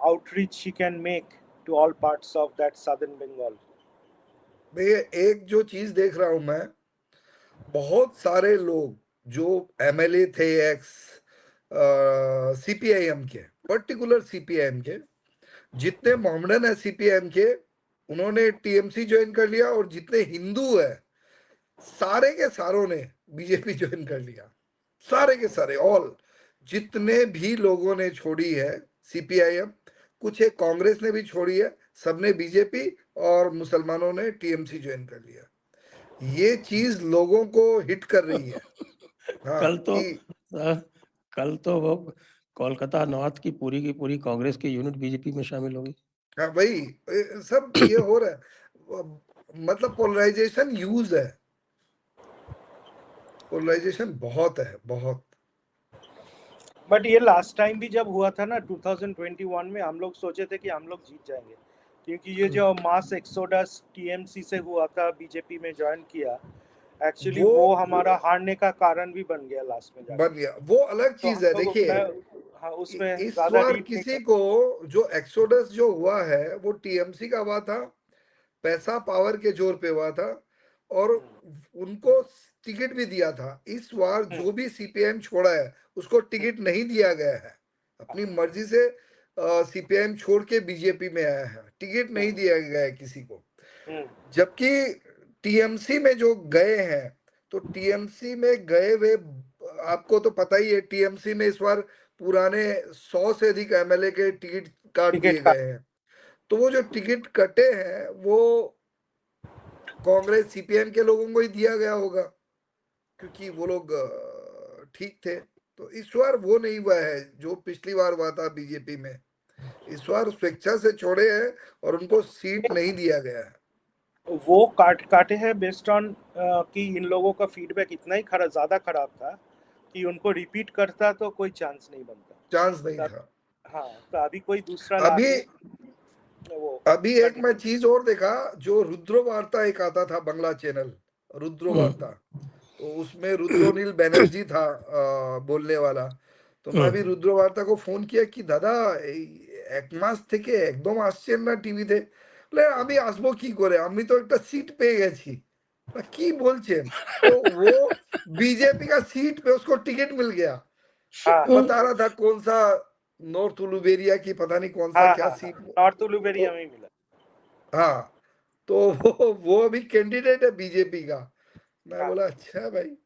outreach she can make to all parts of that southern Bengal. मैं एक जो चीज देख रहा हूं मैं, बहुत सारे लोग जो एमएलए थे एक्स सीपीआईएम के, पर्टिकुलर सीपीआईएम के, जितने मोहम्मदन है सीपीआईएम के, उन्होंने टीएमसी ज्वाइन कर लिया, और जितने हिंदू है सारे के सारों ने बीजेपी ज्वाइन कर लिया, सारे के सारे, ऑल जितने भी लोगों ने छोड़ी है सीपीआईएम, कुछ एक कांग्रेस ने भी छोड़ी है, सबने बीजेपी, और मुसलमानों ने टीएमसी ज्वाइन कर लिया। ये चीज लोगों को हिट कर रही है। हाँ कल तो कि कल तो वो कोलकाता नॉर्थ की पूरी कांग्रेस की यूनिट बीजेपी में शामिल होगी। हाँ भाई, सब ये हो रहा है, मतलब पोलराइजेशन यूज है, पोलराइजेशन बहुत है, बहुत। बट ये लास्ट टाइम भी जब हुआ था ना 2021 में, हम लोग सोचे थे कि हम लोग जीत जाएंगे, क्योंकि ये जो मास एक्सोडस टीएमसी से हुआ था, बीजेपी में ज्वाइन किया, एक्चुअली वो हमारा हारने का कारण भी बन गया लास्ट में जाकर। बन गया, वो अलग तो चीज है। देखिए, हाँ, उसमें इस ज्यादा बार डीप नहीं किसी को जो एक्सोडस जो हुआ है वो टीएमसी का हुआ था, पैसा पावर के जोर पे हुआ था, और उनको टिकट भी दिया था। इस बार जो भी सीपीएम छोड़ा है उसको टिकट नहीं दिया गया है, अपनी मर्जी से सीपीएम छोड़ के बीजेपी में आया है, टिकट नहीं दिया गया है किसी को। जबकि टीएमसी में जो गए हैं, तो टीएमसी में गए हुए, आपको तो पता ही है, टीएमसी में इस बार पुराने 100 से अधिक एमएलए के टिकट काट दिए गए हैं। तो वो जो टिकट कटे हैं वो कांग्रेस सीपीएम के लोगों को ही दिया गया होगा, क्योंकि वो लोग ठीक थे। तो इस बार वो नहीं हुआ है जो पिछली बार हुआ था बीजेपी में। इस बार स्वेच्छा से छोड़े हैं और उनको सीट नहीं दिया गया है। वो काटे हैं बेस्ड ऑन कि इन लोगों का फीडबैक इतना ही ज्यादा खराब था कि उनको रिपीट करता तो कोई चांस नहीं बनता, चांस नहीं था। हाँ, तो अभी कोई दूसरा अभी वो अभी एक मैं चीज और देखा, जो रुद्र वार्ता एक आता था बंगला चैनल, रुद्र वार्ता, तो उसमें रुद्रोनील बैनर्जी था बोलने वाला। तो मैं भी रुद्र वार्ता को फोन किया कि दादा एक मास থেকে একদম আসছেন না টিভিতে, বলে আমি আসবো কি করে, আমি তো একটা সিট পেয়ে গেছি। কি বলছেন? तो वो बीजेपी का सीट पे उसको टिकट मिल गया। बता रहा था कौन सा नॉर्थ उलूबेरिया की, पता नहीं कौन सा क्या सीट। नॉर्थ उलूबेरिया में मिला। हाँ, तो वो अभी कैंडिडेट है बीजेपी का। मैं बोला अच्छा भाई।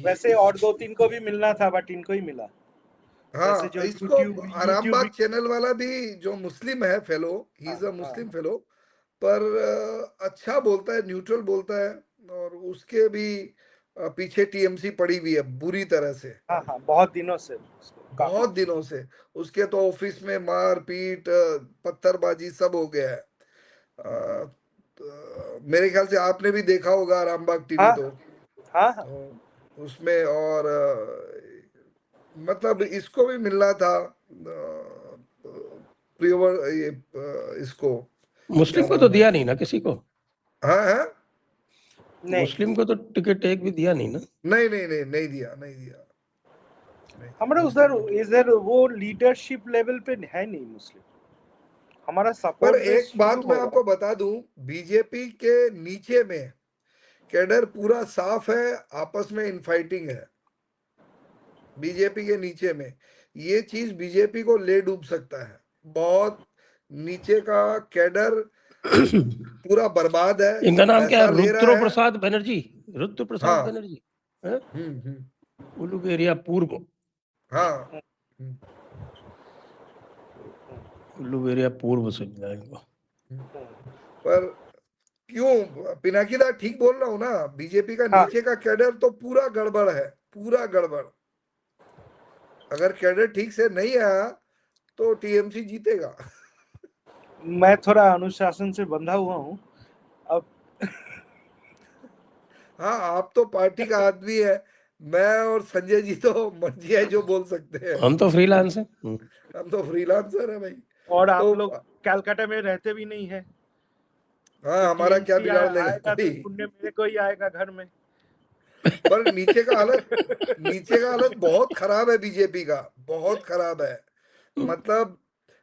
वैसे और 2-3 को भी मिलना था, बट इनको ही मिला। हाँ, जो इसको आरामबाग YouTube चैनल वाला भी जो मुस्लिम है fellow, he is a Muslim fellow, पर अच्छा बोलता है, न्यूट्रल बोलता है, और उसके भी पीछे टीएमसी पड़ी हुई है बुरी तरह से। हाँ, बहुत दिनों से, बहुत दिनों से उसके तो ऑफिस में मार पीट, पत्थरबाजी सब हो गया है। मेरे ख्याल से आपने भी देखा होगा आरामबाग टीवी। तो उसमें, और मतलब इसको भी मिलना था, प्रियवर ये इसको मुस्लिम को तो दिया नहीं ना किसी को। हाँ है, मुस्लिम को तो टिकट एक भी दिया नहीं ना। नहीं नहीं नहीं नहीं दिया, नहीं दिया। हमारा इधर वो लीडरशिप लेवल पे है नहीं मुस्लिम। हमारा सपोर्ट। पर एक बात मैं आपको बता दूं, बीजेपी के नीचे में कैडर पूरा साफ है, आपस में इनफाइटिंग है। बीजेपी के नीचे में ये चीज बीजेपी को ले डूब सकता है। बहुत नीचे का कैडर पूरा बर्बाद है। इनका नाम क्या है? पैसा ले रहा रुद्र है। प्रसाद बनर्जी, रुद्र प्रसाद हाँ। बनर्जी, उलूबेरिया पूर्व। हाँ, उलूबेरिया पूर्व से मिला इनको। पर क्यों, पिनाकीदा ठीक बोल रहा हूँ ना, बीजेपी का नीचे का कैडर तो पूरा गड़बड़ है, पूरा गड़बड़। अगर कैडर ठीक से नहीं आया तो टीएमसी जीतेगा। मैं थोड़ा अनुशासन से बंधा हुआ हूँ अब। हाँ, आप तो पार्टी का आदमी है, मैं और संजय जी तो मर्जी है जो बोल सकते हैं। हम तो फ्रीलांस हैं। हम तो फ्रीलांसर है भाई। और आप तो लोग कलकत्ता में रहते भी नहीं है। हाँ, हमारा क्या बिगाड़ लेगा कोई। पुण्य मेरे को ही आएगा घर में। पर नीचे का हालत बहुत खराब है बीजेपी का, बहुत खराब है। मतलब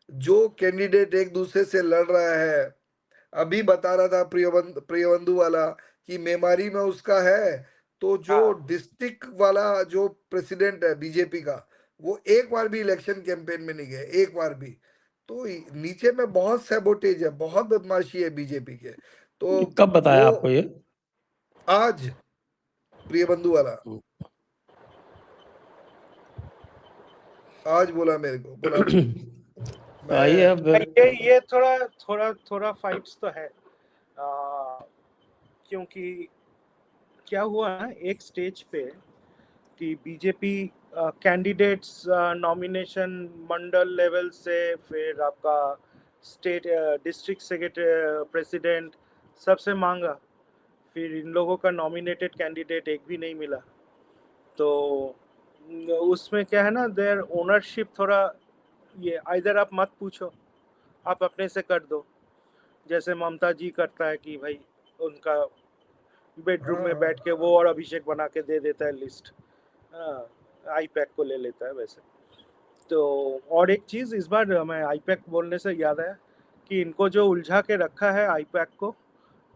जो कैंडिडेट एक दूसरे से लड़ रहा है, अभी बता रहा था प्रियबंधु वाला कि मेमारी में उसका है, तो जो डिस्ट्रिक्ट वाला जो प्रेसिडेंट है बीजेपी का, वो एक बार भी इलेक्शन कैंपेन में नहीं गए, एक बार भी। तो नीचे में बहुत सैबोटेज है, बहुत बदमाशी है बीजेपी के। तो कब बताया वो आपको ये? आज प्रिय बंधु वाला आज बोला मेरे को, बोला आइए मैं अब ये थोड़ा फाइट्स तो है, क्योंकि क्या हुआ ना एक स्टेज पे कि बीजेपी कैंडिडेट्स नॉमिनेशन मंडल लेवल से, फिर आपका स्टेट डिस्ट्रिक्ट सेक्रेटरी प्रेसिडेंट सबसे मांगा, फिर इन लोगों का नॉमिनेटेड कैंडिडेट एक भी नहीं मिला। तो उसमें क्या है ना, देयर ओनरशिप थोड़ा ये, इधर आप मत पूछो, आप अपने से कर दो, जैसे ममता जी करता है कि भाई उनका बेडरूम में बैठ के वो और अभिषेक बना के दे देता है लिस्ट, आईपैक को ले लेता है वैसे। तो और एक चीज़ इस बार मैं आईपैक बोलने से याद आया कि इनको जो उलझा के रखा है आईपैक को,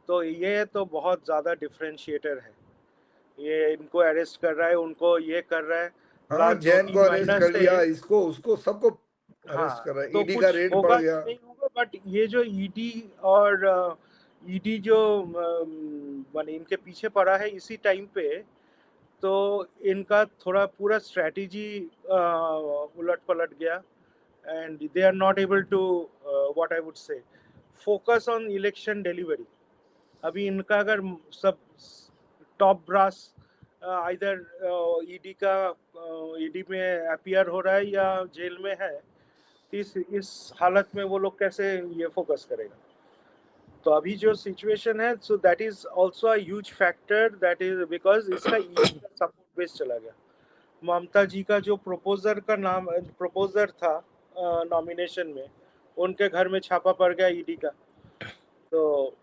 तो ये तो बहुत ज़्यादा डिफरेंशिएटर है। ये इनको अरेस्ट कर रहा है, उनको ये कर रहा है, हाँ, लास्ट जैन को 2-3 अरेस्ट महीना कर से। लिया, इसको उसको सबको अरेस्ट कर हाँ, रहा है, तो ईडी का कुछ रेड होगा पड़ कि गया। नहीं होगा, बट ये जो ईडी और ईडी जो माने इनके पीछे पड़ा है इसी टाइम पे, तो इनका थोड़ा पूरा स्ट्रैटेजी उलट पलट गया, and they are not able to what I would say focus on election delivery. अभी इनका अगर सब टॉप ब्रास इधर ईडी का ईडी में अपीयर हो रहा है या जेल में है, इस हालत में वो लोग कैसे ये फोकस करेगा? तो अभी जो सिचुएशन है, so that is also a huge factor, that is because इसका सपोर्ट बेस चला गया। ममता जी का जो प्रोपोजर था नॉमिनेशन में, उनके घर में छापा पड़ गया ईडी का, तो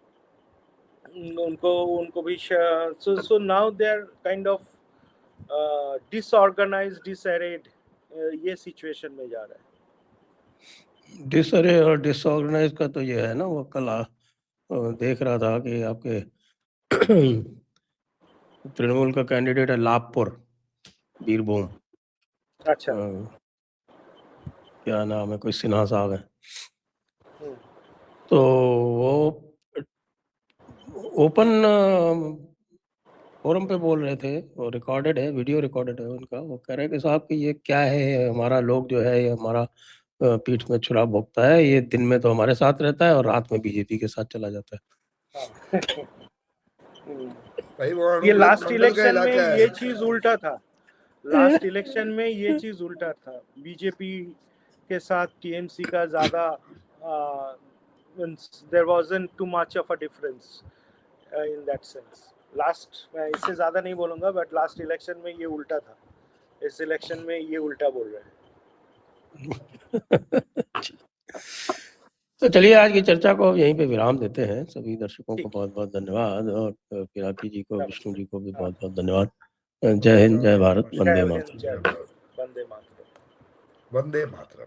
उनको भी so now they are kind of disorganized, disarrayed, ये सिचुएशन में जा रहा है। डिसअरे और डिसऑर्गेनाइज का तो ये है ना, वो कल देख रहा था कि आपके तृणमूल का कैंडिडेट है लाभपुर, बीरभूम, अच्छा। क्या नाम है, कोई सिन्हा साहब है, हम्म, तो वो ओपन फोरम पे बोल रहे थे, वो रिकॉर्डेड है, वीडियो रिकॉर्डेड है उनका। वो कह रहे हैं कि साहब कि ये क्या है, हमारा लोग जो है ये हमारा पीठ में छुरा भोगता है, ये दिन में तो हमारे साथ रहता है और रात में बीजेपी के साथ चला जाता है। हम्म। भाई वो ये अनुब्रत लास्ट मंडल का इलेक्शन में इलाका ये है। चीज उल्टा था, लास्ट इलेक्शन में ये चीज उल्टा था, बीजेपी के साथ टीएमसी का ज्यादा there wasn't too much of a difference in that sense. Last, मैं इससे ज्यादा नहीं बोलूंगा, बट लास्ट इलेक्शन में ये उल्टा था, इस इलेक्शन में ये उल्टा बोल रहे हैं। तो चलिए आज की चर्चा को यहीं पे विराम देते हैं। सभी दर्शकों को ठीक, बहुत बहुत धन्यवाद, और पिनाकी जी को, विष्णु जी को भी नमस्कार। बहुत बहुत धन्यवाद। जय हिंद, जय भारत, नमस्कार, वंदे जय हिंद, मातरम। जय भारत, वंदे मातरम। वंदे मातरम।